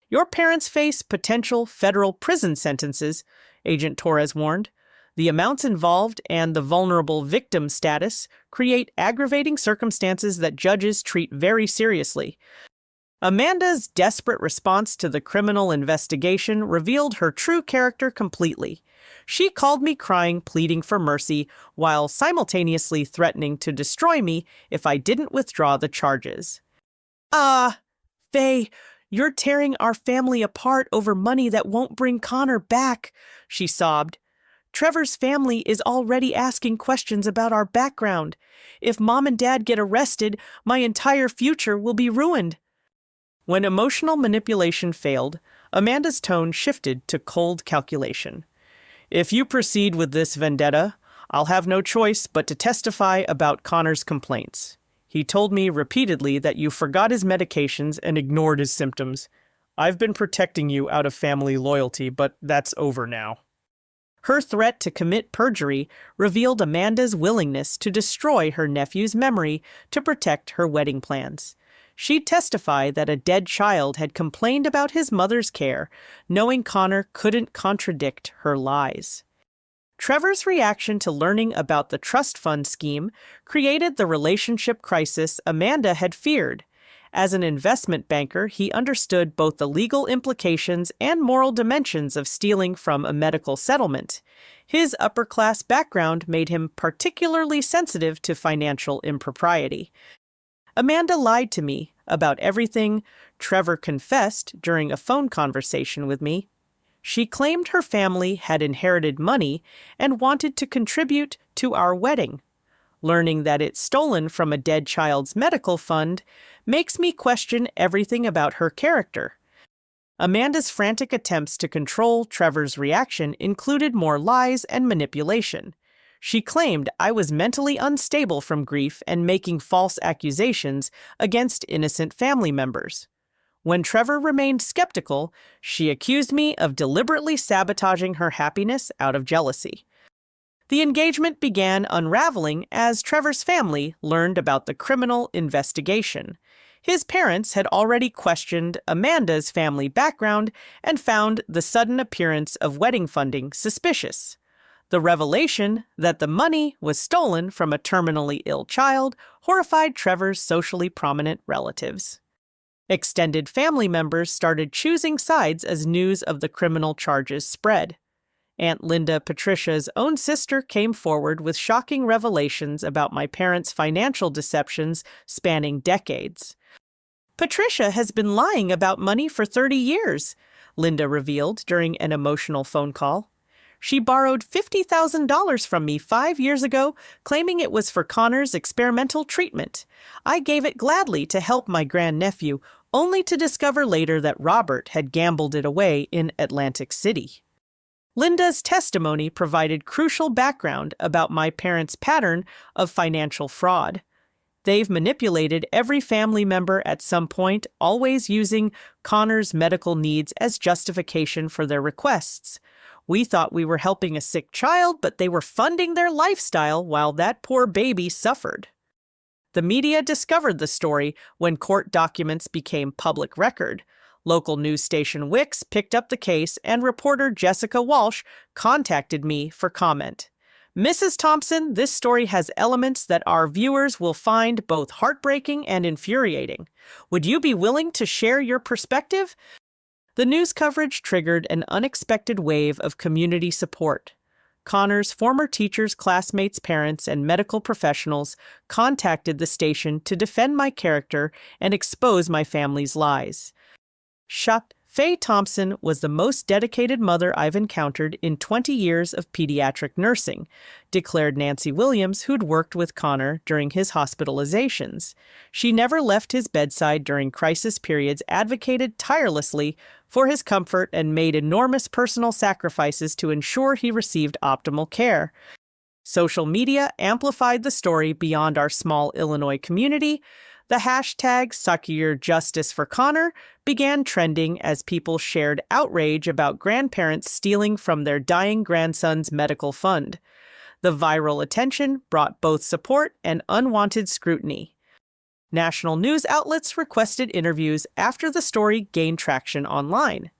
Speaker 1: Your parents face potential federal prison sentences, Agent Torres warned. The amounts involved and the vulnerable victim status create aggravating circumstances that judges treat very seriously. Amanda's desperate response to the criminal investigation revealed her true character completely. She called me crying, pleading for mercy, while simultaneously threatening to destroy me if I didn't withdraw the charges. Faye, you're tearing our family apart over money that won't bring Connor back, she sobbed. Trevor's family is already asking questions about our background. If Mom and Dad get arrested, my entire future will be ruined." When emotional manipulation failed, Amanda's tone shifted to cold calculation. "If you proceed with this vendetta, I'll have no choice but to testify about Connor's complaints. He told me repeatedly that you forgot his medications and ignored his symptoms. I've been protecting you out of family loyalty, but that's over now." Her threat to commit perjury revealed Amanda's willingness to destroy her nephew's memory to protect her wedding plans. She'd testify that a dead child had complained about his mother's care, knowing Connor couldn't contradict her lies. Trevor's reaction to learning about the trust fund scheme created the relationship crisis Amanda had feared. As an investment banker, he understood both the legal implications and moral dimensions of stealing from a medical settlement. His upper-class background made him particularly sensitive to financial impropriety. Amanda lied to me about everything Trevor confessed during a phone conversation with me. She claimed her family had inherited money and wanted to contribute to our wedding. Learning that it's stolen from a dead child's medical fund makes me question everything about her character. Amanda's frantic attempts to control Trevor's reaction included more lies and manipulation. She claimed I was mentally unstable from grief and making false accusations against innocent family members. When Trevor remained skeptical, she accused me of deliberately sabotaging her happiness out of jealousy. The engagement began unraveling as Trevor's family learned about the criminal investigation. His parents had already questioned Amanda's family background and found the sudden appearance of wedding funding suspicious. The revelation that the money was stolen from a terminally ill child horrified Trevor's socially prominent relatives. Extended family members started choosing sides as news of the criminal charges spread. Aunt Linda, Patricia's own sister, came forward with shocking revelations about my parents' financial deceptions spanning decades. "Patricia has been lying about money for 30 years, Linda revealed during an emotional phone call. "She borrowed $50,000 from me 5 years ago, claiming it was for Connor's experimental treatment. I gave it gladly to help my grandnephew, only to discover later that Robert had gambled it away in Atlantic City." Linda's testimony provided crucial background about my parents' pattern of financial fraud. They've manipulated every family member at some point, always using Connor's medical needs as justification for their requests. We thought we were helping a sick child, but they were funding their lifestyle while that poor baby suffered. The media discovered the story when court documents became public record. Local news station Wix picked up the case, and reporter Jessica Walsh contacted me for comment. "Mrs. Thompson, this story has elements that our viewers will find both heartbreaking and infuriating. Would you be willing to share your perspective?" The news coverage triggered an unexpected wave of community support. Connor's former teachers, classmates, parents, and medical professionals contacted the station to defend my character and expose my family's lies. Faye Thompson was the most dedicated mother I've encountered in 20 years of pediatric nursing, declared Nancy Williams, who'd worked with Connor during his hospitalizations. She never left his bedside during crisis periods, advocated tirelessly for his comfort, and made enormous personal sacrifices to ensure he received optimal care. Social media amplified the story beyond our small Illinois community. The hashtag #SecurJusticeForConnor began trending as people shared outrage about grandparents stealing from their dying grandson's medical fund. The viral attention brought both support and unwanted scrutiny. National news outlets requested interviews after the story gained traction online.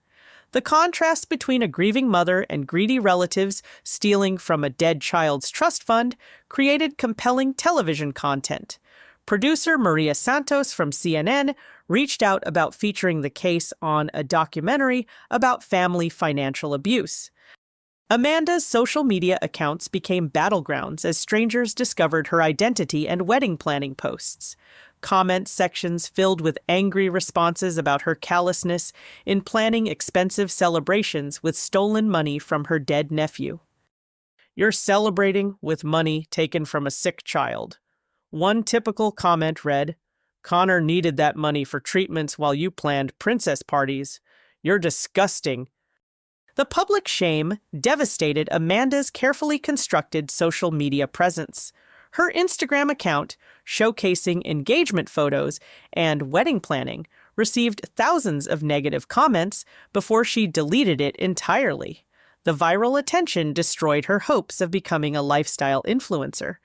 Speaker 1: The contrast between a grieving mother and greedy relatives stealing from a dead child's trust fund created compelling television content. Producer Maria Santos from CNN reached out about featuring the case on a documentary about family financial abuse. Amanda's social media accounts became battlegrounds as strangers discovered her identity and wedding planning posts. Comment sections filled with angry responses about her callousness in planning expensive celebrations with stolen money from her dead nephew. You're celebrating with money taken from a sick child. One typical comment read, Connor needed that money for treatments while you planned princess parties. You're disgusting. The public shame devastated Amanda's carefully constructed social media presence. Her Instagram account, showcasing engagement photos and wedding planning, received thousands of negative comments before she deleted it entirely. The viral attention destroyed her hopes of becoming a lifestyle influencer.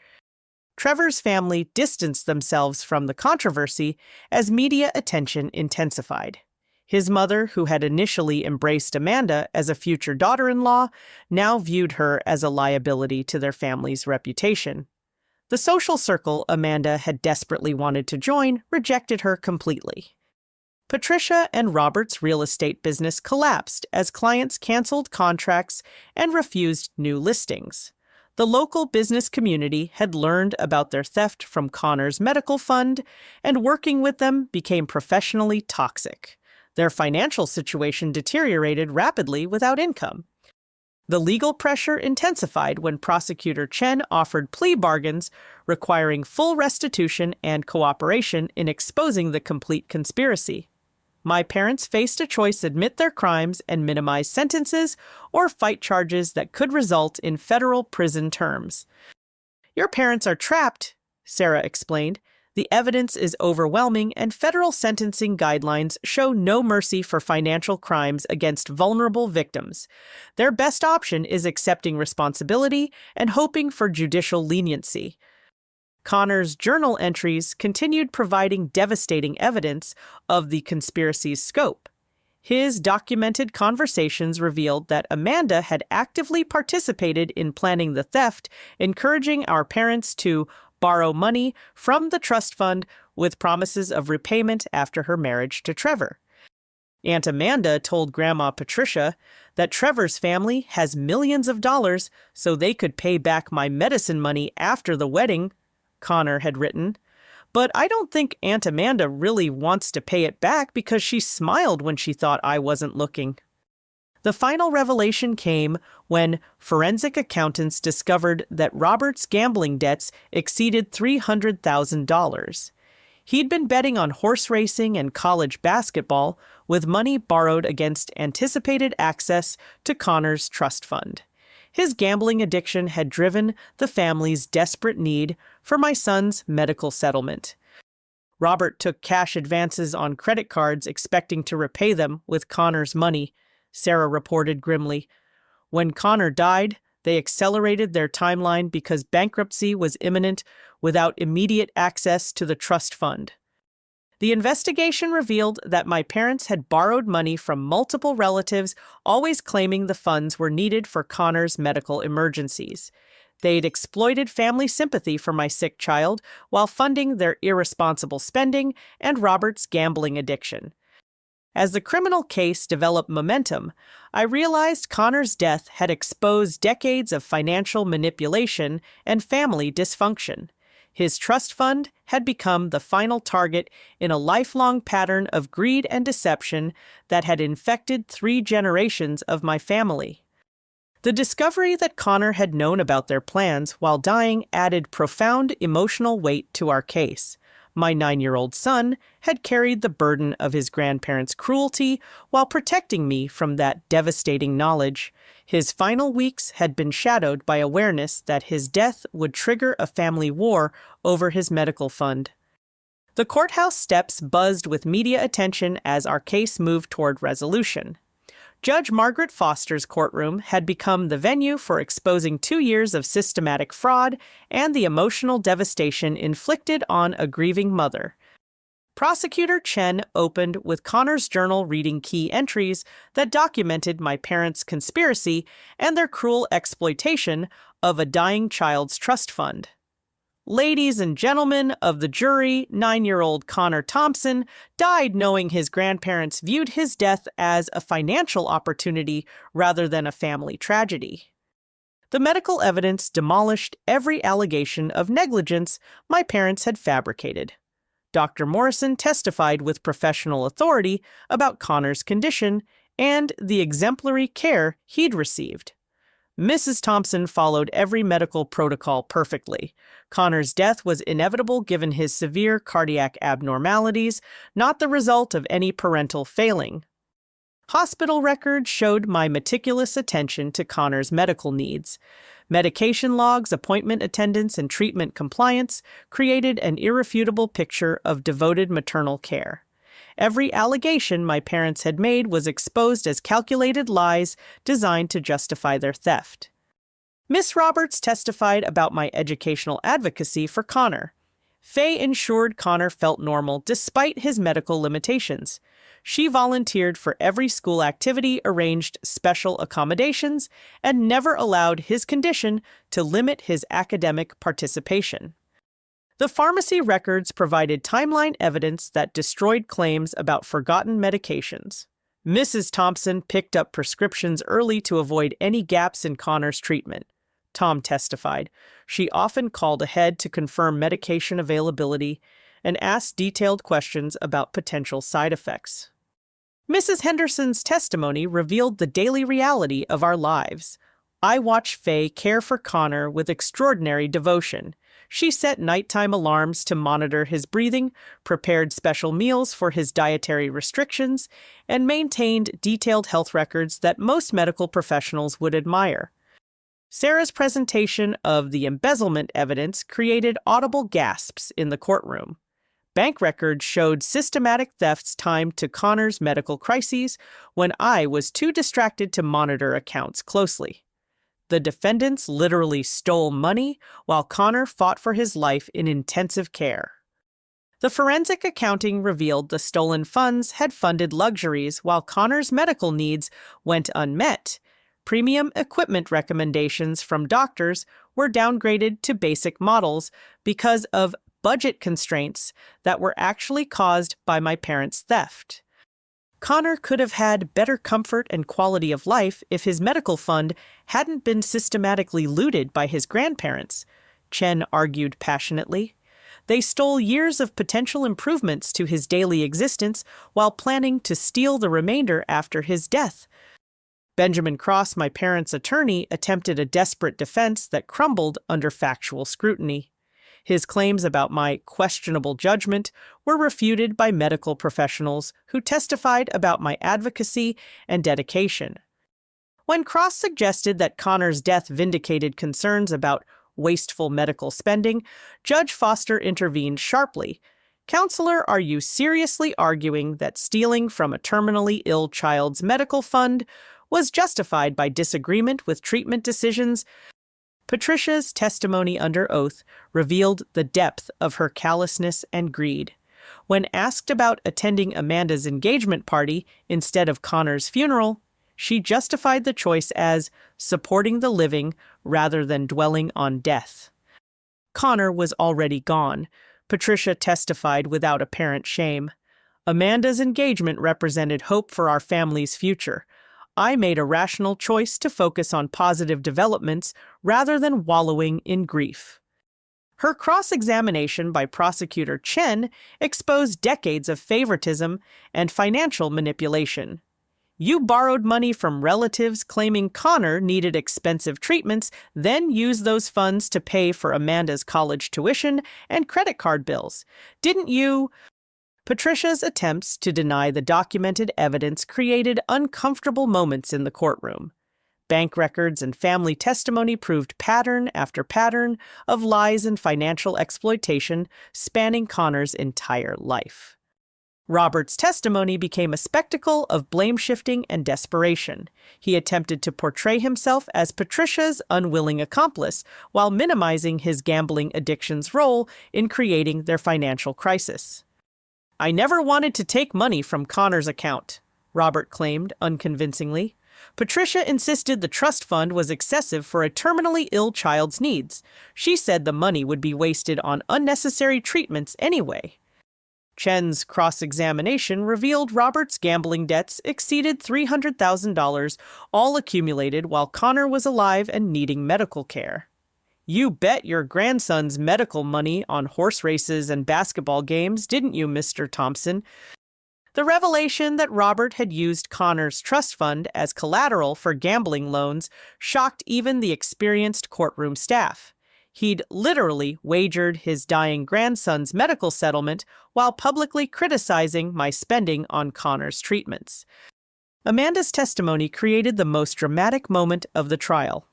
Speaker 1: Trevor's family distanced themselves from the controversy as media attention intensified. His mother, who had initially embraced Amanda as a future daughter-in-law, now viewed her as a liability to their family's reputation. The social circle Amanda had desperately wanted to join rejected her completely. Patricia and Robert's real estate business collapsed as clients canceled contracts and refused new listings. The local business community had learned about their theft from Connor's medical fund, and working with them became professionally toxic. Their financial situation deteriorated rapidly without income. The legal pressure intensified when Prosecutor Chen offered plea bargains requiring full restitution and cooperation in exposing the complete conspiracy. My parents faced a choice: admit their crimes and minimize sentences, or fight charges that could result in federal prison terms. Your parents are trapped, Sarah explained. The evidence is overwhelming, and federal sentencing guidelines show no mercy for financial crimes against vulnerable victims. Their best option is accepting responsibility and hoping for judicial leniency. Connor's journal entries continued providing devastating evidence of the conspiracy's scope. His documented conversations revealed that Amanda had actively participated in planning the theft, encouraging our parents to borrow money from the trust fund with promises of repayment after her marriage to Trevor. Aunt Amanda told Grandma Patricia that Trevor's family has millions of dollars so they could pay back my medicine money after the wedding, Connor had written. But I don't think Aunt Amanda really wants to pay it back because she smiled when she thought I wasn't looking. The final revelation came when forensic accountants discovered that Robert's gambling debts exceeded $300,000. He'd been betting on horse racing and college basketball with money borrowed against anticipated access to Connor's trust fund. His gambling addiction had driven the family's desperate need for my son's medical settlement. Robert took cash advances on credit cards, expecting to repay them with Connor's money, Sarah reported grimly. When Connor died, they accelerated their timeline because bankruptcy was imminent without immediate access to the trust fund. The investigation revealed that my parents had borrowed money from multiple relatives, always claiming the funds were needed for Connor's medical emergencies. They'd exploited family sympathy for my sick child while funding their irresponsible spending and Robert's gambling addiction. As the criminal case developed momentum, I realized Connor's death had exposed decades of financial manipulation and family dysfunction. His trust fund had become the final target in a lifelong pattern of greed and deception that had infected 3 generations of my family. The discovery that Connor had known about their plans while dying added profound emotional weight to our case. My 9-year-old son had carried the burden of his grandparents' cruelty while protecting me from that devastating knowledge. His final weeks had been shadowed by awareness that his death would trigger a family war over his medical fund. The courthouse steps buzzed with media attention as our case moved toward resolution. Judge Margaret Foster's courtroom had become the venue for exposing 2 years of systematic fraud and the emotional devastation inflicted on a grieving mother. Prosecutor Chen opened with Connor's journal reading key entries that documented my parents' conspiracy and their cruel exploitation of a dying child's trust fund. Ladies and gentlemen of the jury, 9-year-old Connor Thompson died knowing his grandparents viewed his death as a financial opportunity rather than a family tragedy. The medical evidence demolished every allegation of negligence my parents had fabricated. Dr. Morrison testified with professional authority about Connor's condition and the exemplary care he'd received. Mrs. Thompson followed every medical protocol perfectly. Connor's death was inevitable given his severe cardiac abnormalities, not the result of any parental failing. Hospital records showed my meticulous attention to Connor's medical needs. Medication logs, appointment attendance, and treatment compliance created an irrefutable picture of devoted maternal care. Every allegation my parents had made was exposed as calculated lies designed to justify their theft. Miss Roberts testified about my educational advocacy for Connor. Faye ensured Connor felt normal despite his medical limitations. She volunteered for every school activity, arranged special accommodations, and never allowed his condition to limit his academic participation. The pharmacy records provided timeline evidence that destroyed claims about forgotten medications. Mrs. Thompson picked up prescriptions early to avoid any gaps in Connor's treatment. Tom testified. She often called ahead to confirm medication availability and asked detailed questions about potential side effects. Mrs. Henderson's testimony revealed the daily reality of our lives. I watched Faye care for Connor with extraordinary devotion. She set nighttime alarms to monitor his breathing, prepared special meals for his dietary restrictions, and maintained detailed health records that most medical professionals would admire. Sarah's presentation of the embezzlement evidence created audible gasps in the courtroom. Bank records showed systematic thefts timed to Connor's medical crises when I was too distracted to monitor accounts closely. The defendants literally stole money while Connor fought for his life in intensive care. The forensic accounting revealed the stolen funds had funded luxuries while Connor's medical needs went unmet. Premium equipment recommendations from doctors were downgraded to basic models because of budget constraints that were actually caused by my parents' theft. Connor could have had better comfort and quality of life if his medical fund hadn't been systematically looted by his grandparents, Chen argued passionately. They stole years of potential improvements to his daily existence while planning to steal the remainder after his death. Benjamin Cross, my parents' attorney, attempted a desperate defense that crumbled under factual scrutiny. His claims about my questionable judgment were refuted by medical professionals who testified about my advocacy and dedication. When Cross suggested that Connor's death vindicated concerns about wasteful medical spending, Judge Foster intervened sharply. "Counselor, are you seriously arguing that stealing from a terminally ill child's medical fund was justified by disagreement with treatment decisions?" Patricia's testimony under oath revealed the depth of her callousness and greed. When asked about attending Amanda's engagement party instead of Connor's funeral, she justified the choice as supporting the living rather than dwelling on death. Connor was already gone. Patricia testified without apparent shame. Amanda's engagement represented hope for our family's future. I made a rational choice to focus on positive developments rather than wallowing in grief. Her cross-examination by prosecutor Chen exposed decades of favoritism and financial manipulation. "You borrowed money from relatives claiming Connor needed expensive treatments, then used those funds to pay for Amanda's college tuition and credit card bills. Didn't you?" Patricia's attempts to deny the documented evidence created uncomfortable moments in the courtroom. Bank records and family testimony proved pattern after pattern of lies and financial exploitation spanning Connor's entire life. Robert's testimony became a spectacle of blame-shifting and desperation. He attempted to portray himself as Patricia's unwilling accomplice while minimizing his gambling addiction's role in creating their financial crisis. "I never wanted to take money from Connor's account," Robert claimed unconvincingly. Patricia insisted the trust fund was excessive for a terminally ill child's needs. She said the money would be wasted on unnecessary treatments anyway. Chen's cross-examination revealed Robert's gambling debts exceeded $300,000, all accumulated while Connor was alive and needing medical care. "You bet your grandson's medical money on horse races and basketball games, didn't you, Mr. Thompson?" The revelation that Robert had used Connor's trust fund as collateral for gambling loans shocked even the experienced courtroom staff. He'd literally wagered his dying grandson's medical settlement while publicly criticizing my spending on Connor's treatments. Amanda's testimony created the most dramatic moment of the trial.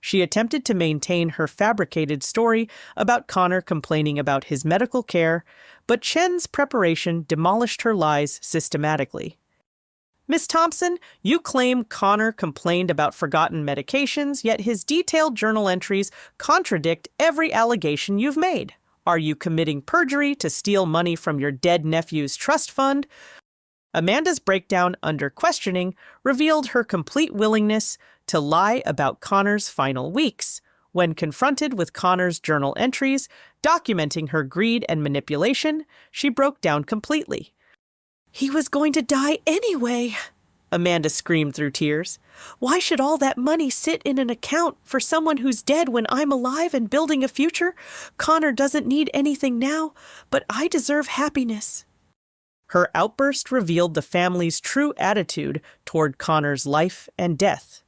Speaker 1: She attempted to maintain her fabricated story about Connor complaining about his medical care, but Chen's preparation demolished her lies systematically. Miss Thompson, you claim Connor complained about forgotten medications, yet his detailed journal entries contradict every allegation you've made. Are you committing perjury to steal money from your dead nephew's trust fund? Amanda's breakdown under questioning revealed her complete willingness to lie about Connor's final weeks. When confronted with Connor's journal entries documenting her greed and manipulation, she broke down completely. "He was going to die anyway," Amanda screamed through tears. "Why should all that money sit in an account for someone who's dead when I'm alive and building a future? Connor doesn't need anything now, but I deserve happiness." Her outburst revealed the family's true attitude toward Connor's life and death.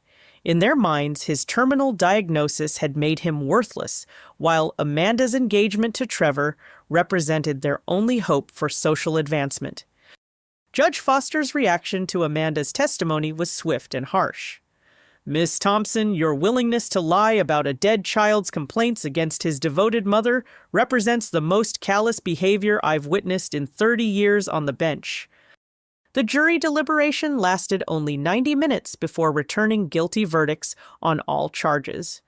Speaker 1: In their minds, his terminal diagnosis had made him worthless, while Amanda's engagement to Trevor represented their only hope for social advancement. Judge Foster's reaction to Amanda's testimony was swift and harsh. "Miss Thompson, your willingness to lie about a dead child's complaints against his devoted mother represents the most callous behavior I've witnessed in 30 years on the bench." The jury deliberation lasted only 90 minutes before returning guilty verdicts on all charges.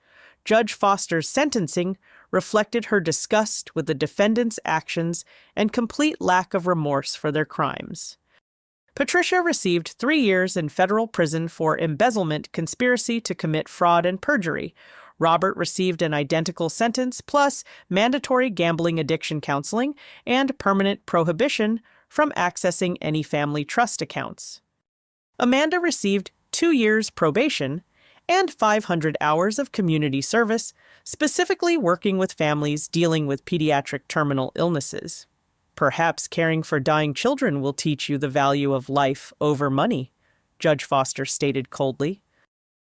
Speaker 1: Judge Foster's sentencing reflected her disgust with the defendants' actions and complete lack of remorse for their crimes. Patricia received 3 years in federal prison for embezzlement, conspiracy to commit fraud, and perjury. Robert received an identical sentence, plus mandatory gambling addiction counseling and permanent prohibition from accessing any family trust accounts. Amanda received 2 years probation and 500 hours of community service, specifically working with families dealing with pediatric terminal illnesses. "Perhaps caring for dying children will teach you the value of life over money," Judge Foster stated coldly.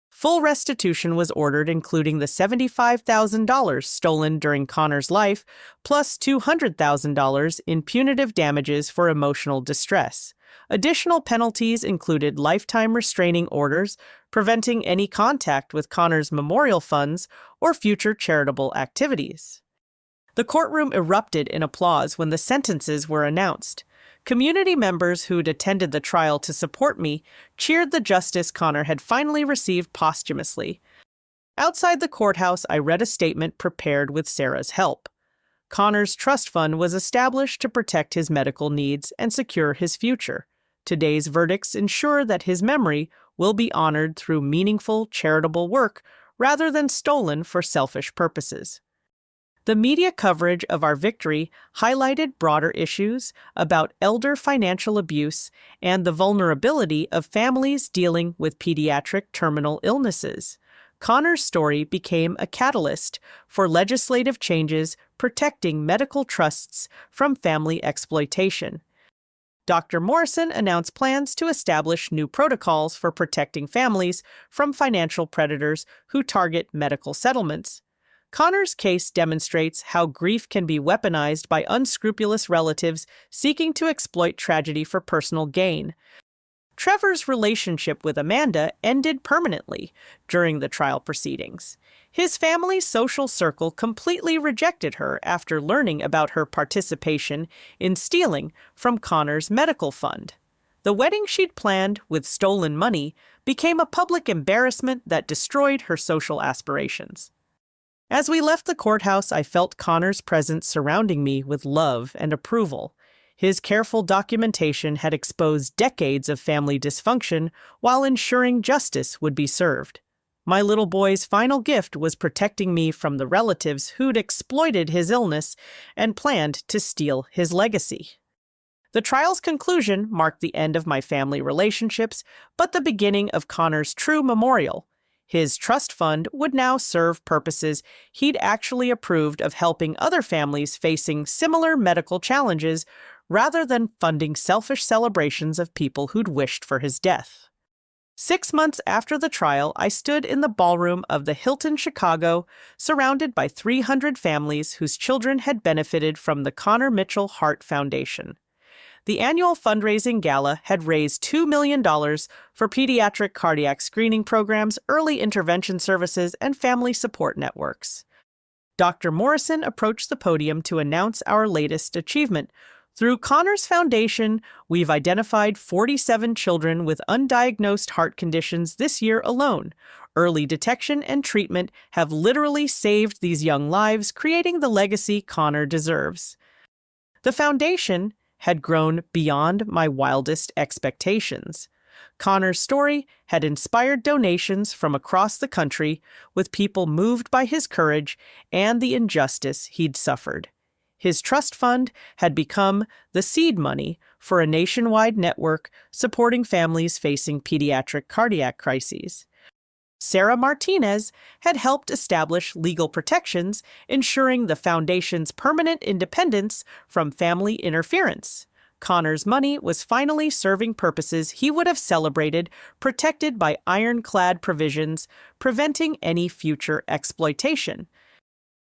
Speaker 1: Full restitution was ordered, including the $75,000 stolen during Connor's life, plus $200,000 in punitive damages for emotional distress. Additional penalties included lifetime restraining orders, preventing any contact with Connor's memorial funds or future charitable activities. The courtroom erupted in applause when the sentences were announced. Community members who'd attended the trial to support me cheered the justice Connor had finally received posthumously. Outside the courthouse, I read a statement prepared with Sarah's help. Connor's trust fund was established to protect his medical needs and secure his future. Today's verdicts ensure that his memory will be honored through meaningful charitable work rather than stolen for selfish purposes. The media coverage of our victory highlighted broader issues about elder financial abuse and the vulnerability of families dealing with pediatric terminal illnesses. Connor's story became a catalyst for legislative changes protecting medical trusts from family exploitation. Dr. Morrison announced plans to establish new protocols for protecting families from financial predators who target medical settlements. Connor's case demonstrates how grief can be weaponized by unscrupulous relatives seeking to exploit tragedy for personal gain. Trevor's relationship with Amanda ended permanently during the trial proceedings. His family's social circle completely rejected her after learning about her participation in stealing from Connor's medical fund. The wedding she'd planned with stolen money became a public embarrassment that destroyed her social aspirations. As we left the courthouse, I felt Connor's presence surrounding me with love and approval. His careful documentation had exposed decades of family dysfunction while ensuring justice would be served. My little boy's final gift was protecting me from the relatives who'd exploited his illness and planned to steal his legacy. The trial's conclusion marked the end of my family relationships, but the beginning of Connor's true memorial. His trust fund would now serve purposes he'd actually approved of, helping other families facing similar medical challenges rather than funding selfish celebrations of people who'd wished for his death. 6 months after the trial, I stood in the ballroom of the Hilton Chicago, surrounded by 300 families whose children had benefited from the Connor Mitchell Heart Foundation. The annual fundraising gala had raised $2 million for pediatric cardiac screening programs, early intervention services, and family support networks. Dr. Morrison approached the podium to announce our latest achievement. Through Connor's Foundation, we've identified 47 children with undiagnosed heart conditions this year alone. Early detection and treatment have literally saved these young lives, creating the legacy Connor deserves. The foundation had grown beyond my wildest expectations. Connor's story had inspired donations from across the country, with people moved by his courage and the injustice he'd suffered. His trust fund had become the seed money for a nationwide network supporting families facing pediatric cardiac crises. Sarah Martinez had helped establish legal protections, ensuring the foundation's permanent independence from family interference. Connor's money was finally serving purposes he would have celebrated, protected by ironclad provisions, preventing any future exploitation.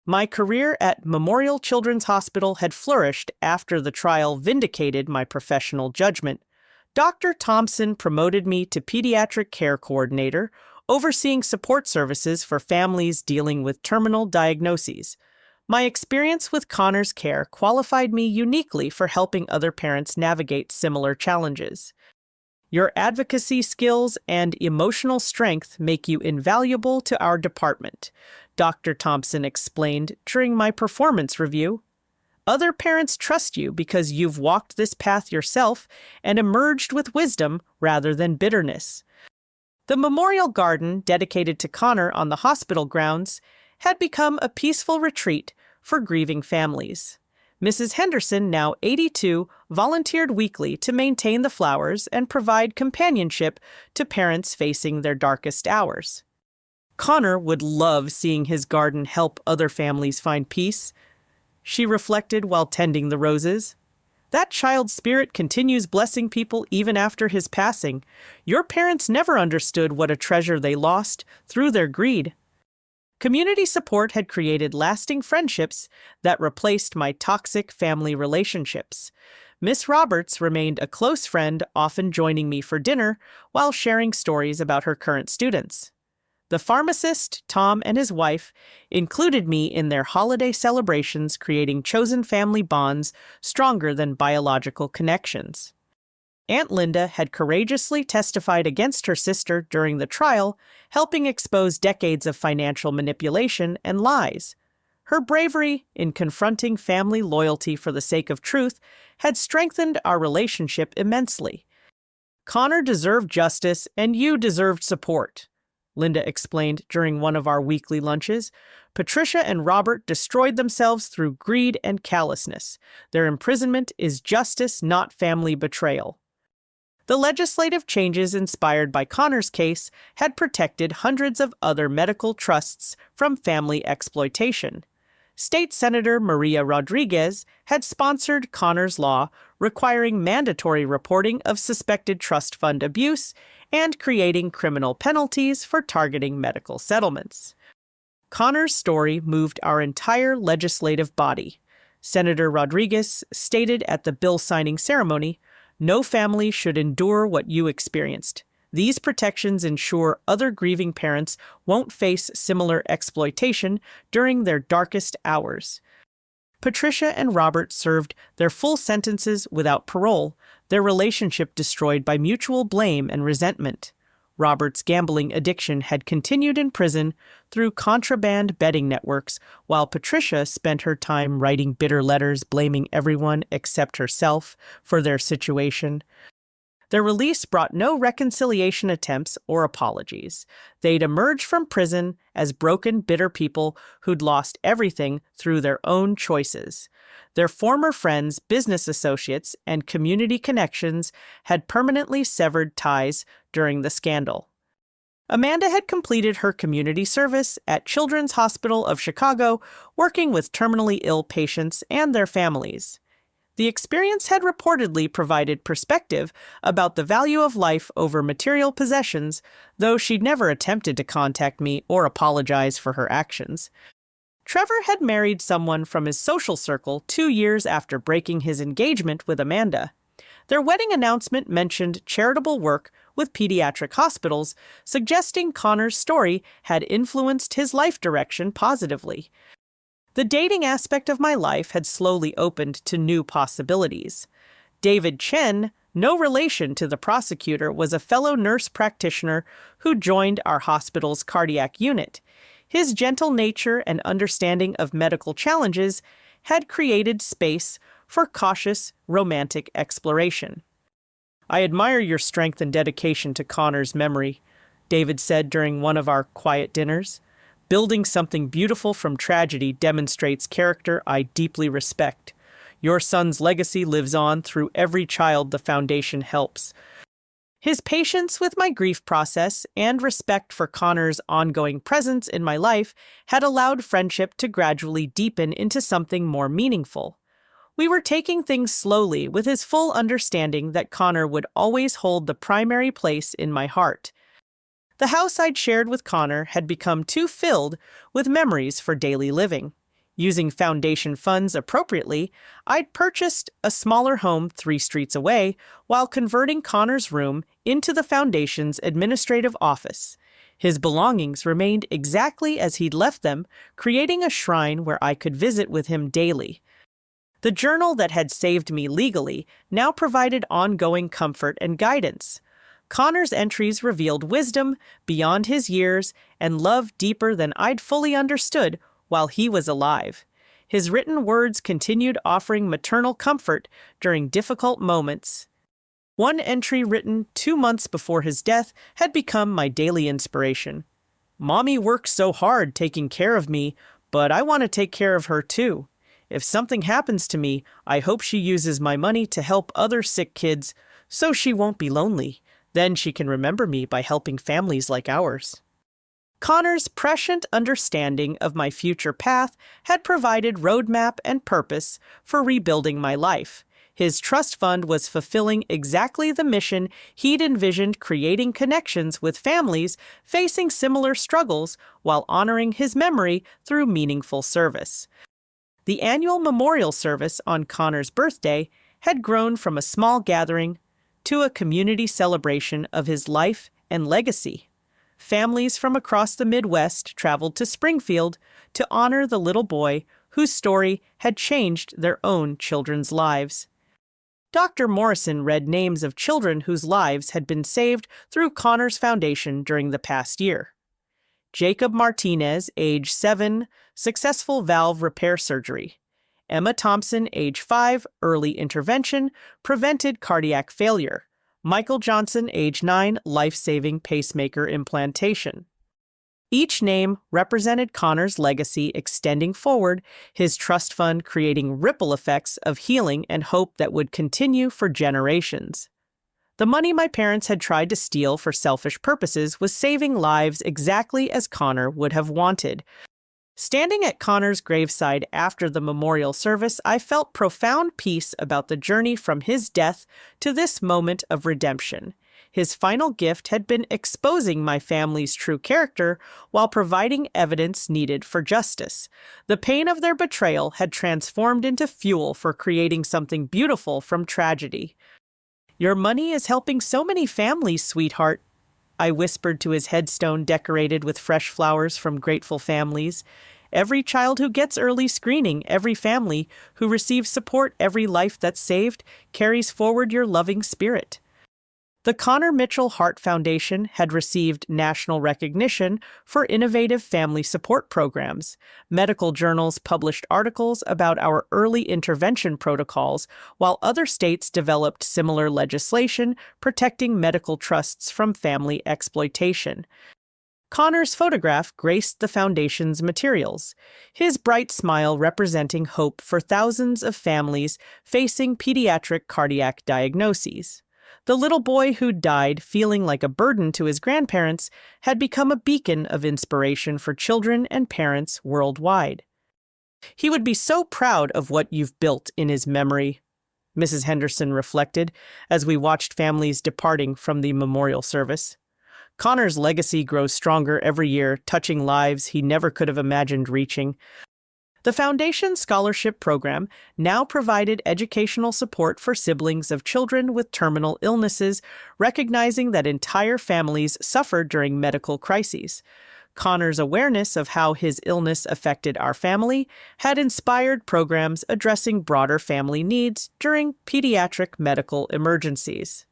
Speaker 1: My career at Memorial Children's Hospital had flourished after the trial vindicated my professional judgment. Dr. Thompson promoted me to Pediatric Care Coordinator, overseeing support services for families dealing with terminal diagnoses. My experience with Connor's care qualified me uniquely for helping other parents navigate similar challenges. Your advocacy skills and emotional strength make you invaluable to our department, Dr. Thompson explained during my performance review. Other parents trust you because you've walked this path yourself and emerged with wisdom rather than bitterness. The memorial garden dedicated to Connor on the hospital grounds had become a peaceful retreat for grieving families. Mrs. Henderson, now 82, volunteered weekly to maintain the flowers and provide companionship to parents facing their darkest hours. Connor would love seeing his garden help other families find peace, she reflected while tending the roses. That child's spirit continues blessing people even after his passing. Your parents never understood what a treasure they lost through their greed. Community support had created lasting friendships that replaced my toxic family relationships. Miss Roberts remained a close friend, often joining me for dinner while sharing stories about her current students. The pharmacist, Tom, and his wife included me in their holiday celebrations, creating chosen family bonds stronger than biological connections. Aunt Linda had courageously testified against her sister during the trial, helping expose decades of financial manipulation and lies. Her bravery in confronting family loyalty for the sake of truth had strengthened our relationship immensely. Connor deserved justice, and you deserved support, Linda explained during one of our weekly lunches. Patricia and Robert destroyed themselves through greed and callousness. Their imprisonment is justice, not family betrayal. The legislative changes inspired by Connor's case had protected hundreds of other medical trusts from family exploitation. State Senator Maria Rodriguez had sponsored Connor's law requiring mandatory reporting of suspected trust fund abuse and creating criminal penalties for targeting medical settlements. Connor's story moved our entire legislative body. Senator Rodriguez stated at the bill signing ceremony, "No family should endure what you experienced. These protections ensure other grieving parents won't face similar exploitation during their darkest hours." Patricia and Robert served their full sentences without parole, their relationship destroyed by mutual blame and resentment. Robert's gambling addiction had continued in prison through contraband betting networks, while Patricia spent her time writing bitter letters blaming everyone except herself for their situation. Their release brought no reconciliation attempts or apologies. They'd emerged from prison as broken, bitter people who'd lost everything through their own choices. Their former friends, business associates, and community connections had permanently severed ties during the scandal. Amanda had completed her community service at Children's Hospital of Chicago, working with terminally ill patients and their families. The experience had reportedly provided perspective about the value of life over material possessions, though she'd never attempted to contact me or apologize for her actions. Trevor had married someone from his social circle 2 years after breaking his engagement with Amanda. Their wedding announcement mentioned charitable work with pediatric hospitals, suggesting Connor's story had influenced his life direction positively. The dating aspect of my life had slowly opened to new possibilities. David Chen, no relation to the prosecutor, was a fellow nurse practitioner who joined our hospital's cardiac unit. His gentle nature and understanding of medical challenges had created space for cautious, romantic exploration. "I admire your strength and dedication to Connor's memory," David said during one of our quiet dinners. "Building something beautiful from tragedy demonstrates character I deeply respect. Your son's legacy lives on through every child the foundation helps." His patience with my grief process and respect for Connor's ongoing presence in my life had allowed friendship to gradually deepen into something more meaningful. We were taking things slowly with his full understanding that Connor would always hold the primary place in my heart. The house I'd shared with Connor had become too filled with memories for daily living. Using foundation funds appropriately, I'd purchased a smaller home 3 streets away while converting Connor's room into the foundation's administrative office. His belongings remained exactly as he'd left them, creating a shrine where I could visit with him daily. The journal that had saved me legally now provided ongoing comfort and guidance. Connor's entries revealed wisdom beyond his years and love deeper than I'd fully understood while he was alive. His written words continued offering maternal comfort during difficult moments. One entry written 2 months before his death had become my daily inspiration. "Mommy works so hard taking care of me, but I want to take care of her too. If something happens to me, I hope she uses my money to help other sick kids so she won't be lonely. Then she can remember me by helping families like ours." Connor's prescient understanding of my future path had provided roadmap and purpose for rebuilding my life. His trust fund was fulfilling exactly the mission he'd envisioned, creating connections with families facing similar struggles while honoring his memory through meaningful service. The annual memorial service on Connor's birthday had grown from a small gathering to a community celebration of his life and legacy. Families from across the Midwest traveled to Springfield to honor the little boy whose story had changed their own children's lives. Dr. Morrison read names of children whose lives had been saved through Connor's Foundation during the past year. Jacob Martinez, age 7, successful valve repair surgery. Emma Thompson, age 5, early intervention, prevented cardiac failure. Michael Johnson, age 9, life-saving pacemaker implantation. Each name represented Connor's legacy extending forward, his trust fund creating ripple effects of healing and hope that would continue for generations. The money my parents had tried to steal for selfish purposes was saving lives exactly as Connor would have wanted. Standing at Connor's graveside after the memorial service, I felt profound peace about the journey from his death to this moment of redemption. His final gift had been exposing my family's true character while providing evidence needed for justice. The pain of their betrayal had transformed into fuel for creating something beautiful from tragedy. "Your money is helping so many families, sweetheart," I whispered to his headstone decorated with fresh flowers from grateful families. "Every child who gets early screening, every family who receives support, every life that's saved, carries forward your loving spirit." The Connor Mitchell Heart Foundation had received national recognition for innovative family support programs. Medical journals published articles about our early intervention protocols, while other states developed similar legislation protecting medical trusts from family exploitation. Connor's photograph graced the foundation's materials, his bright smile representing hope for thousands of families facing pediatric cardiac diagnoses. The little boy who died feeling like a burden to his grandparents had become a beacon of inspiration for children and parents worldwide. "He would be so proud of what you've built in his memory," Mrs. Henderson reflected as we watched families departing from the memorial service. Connor's legacy grows stronger every year, touching lives he never could have imagined reaching. The Foundation Scholarship Program now provided educational support for siblings of children with terminal illnesses, recognizing that entire families suffered during medical crises. Connor's awareness of how his illness affected our family had inspired programs addressing broader family needs during pediatric medical emergencies.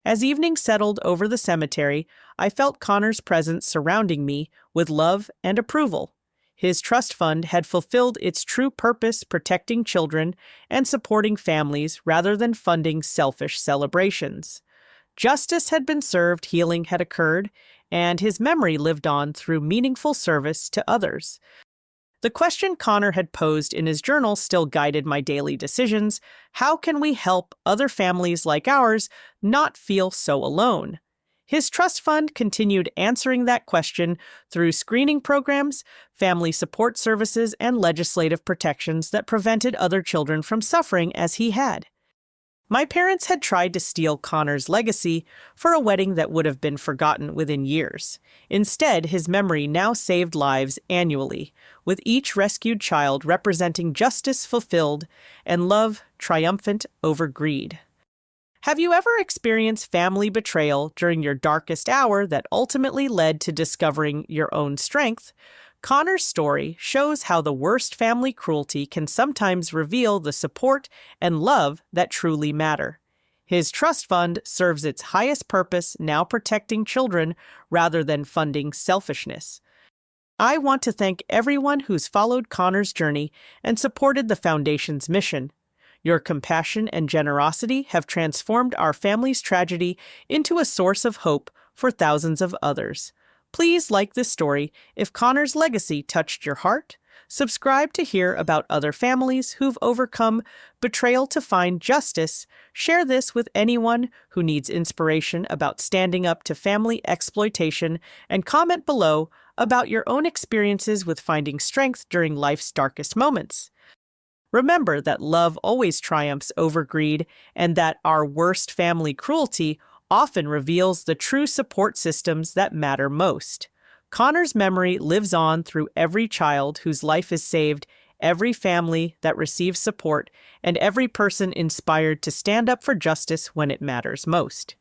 Speaker 1: As evening settled over the cemetery, I felt Connor's presence surrounding me with love and approval. His trust fund had fulfilled its true purpose, protecting children and supporting families rather than funding selfish celebrations. Justice had been served, healing had occurred, and his memory lived on through meaningful service to others. The question Connor had posed in his journal still guided my daily decisions. How can we help other families like ours not feel so alone? His trust fund continued answering that question through screening programs, family support services, and legislative protections that prevented other children from suffering as he had. My parents had tried to steal Connor's legacy for a wedding that would have been forgotten within years. Instead, his memory now saved lives annually, with each rescued child representing justice fulfilled and love triumphant over greed. Have you ever experienced family betrayal during your darkest hour that ultimately led to discovering your own strength? Connor's story shows how the worst family cruelty can sometimes reveal the support and love that truly matter. His trust fund serves its highest purpose, now protecting children rather than funding selfishness. I want to thank everyone who's followed Connor's journey and supported the Foundation's mission. Your compassion and generosity have transformed our family's tragedy into a source of hope for thousands of others. Please like this story if Connor's legacy touched your heart. Subscribe to hear about other families who've overcome betrayal to find justice. Share this with anyone who needs inspiration about standing up to family exploitation, and comment below about your own experiences with finding strength during life's darkest moments. Remember that love always triumphs over greed, and that our worst family cruelty often reveals the true support systems that matter most. Connor's memory lives on through every child whose life is saved, every family that receives support, and every person inspired to stand up for justice when it matters most.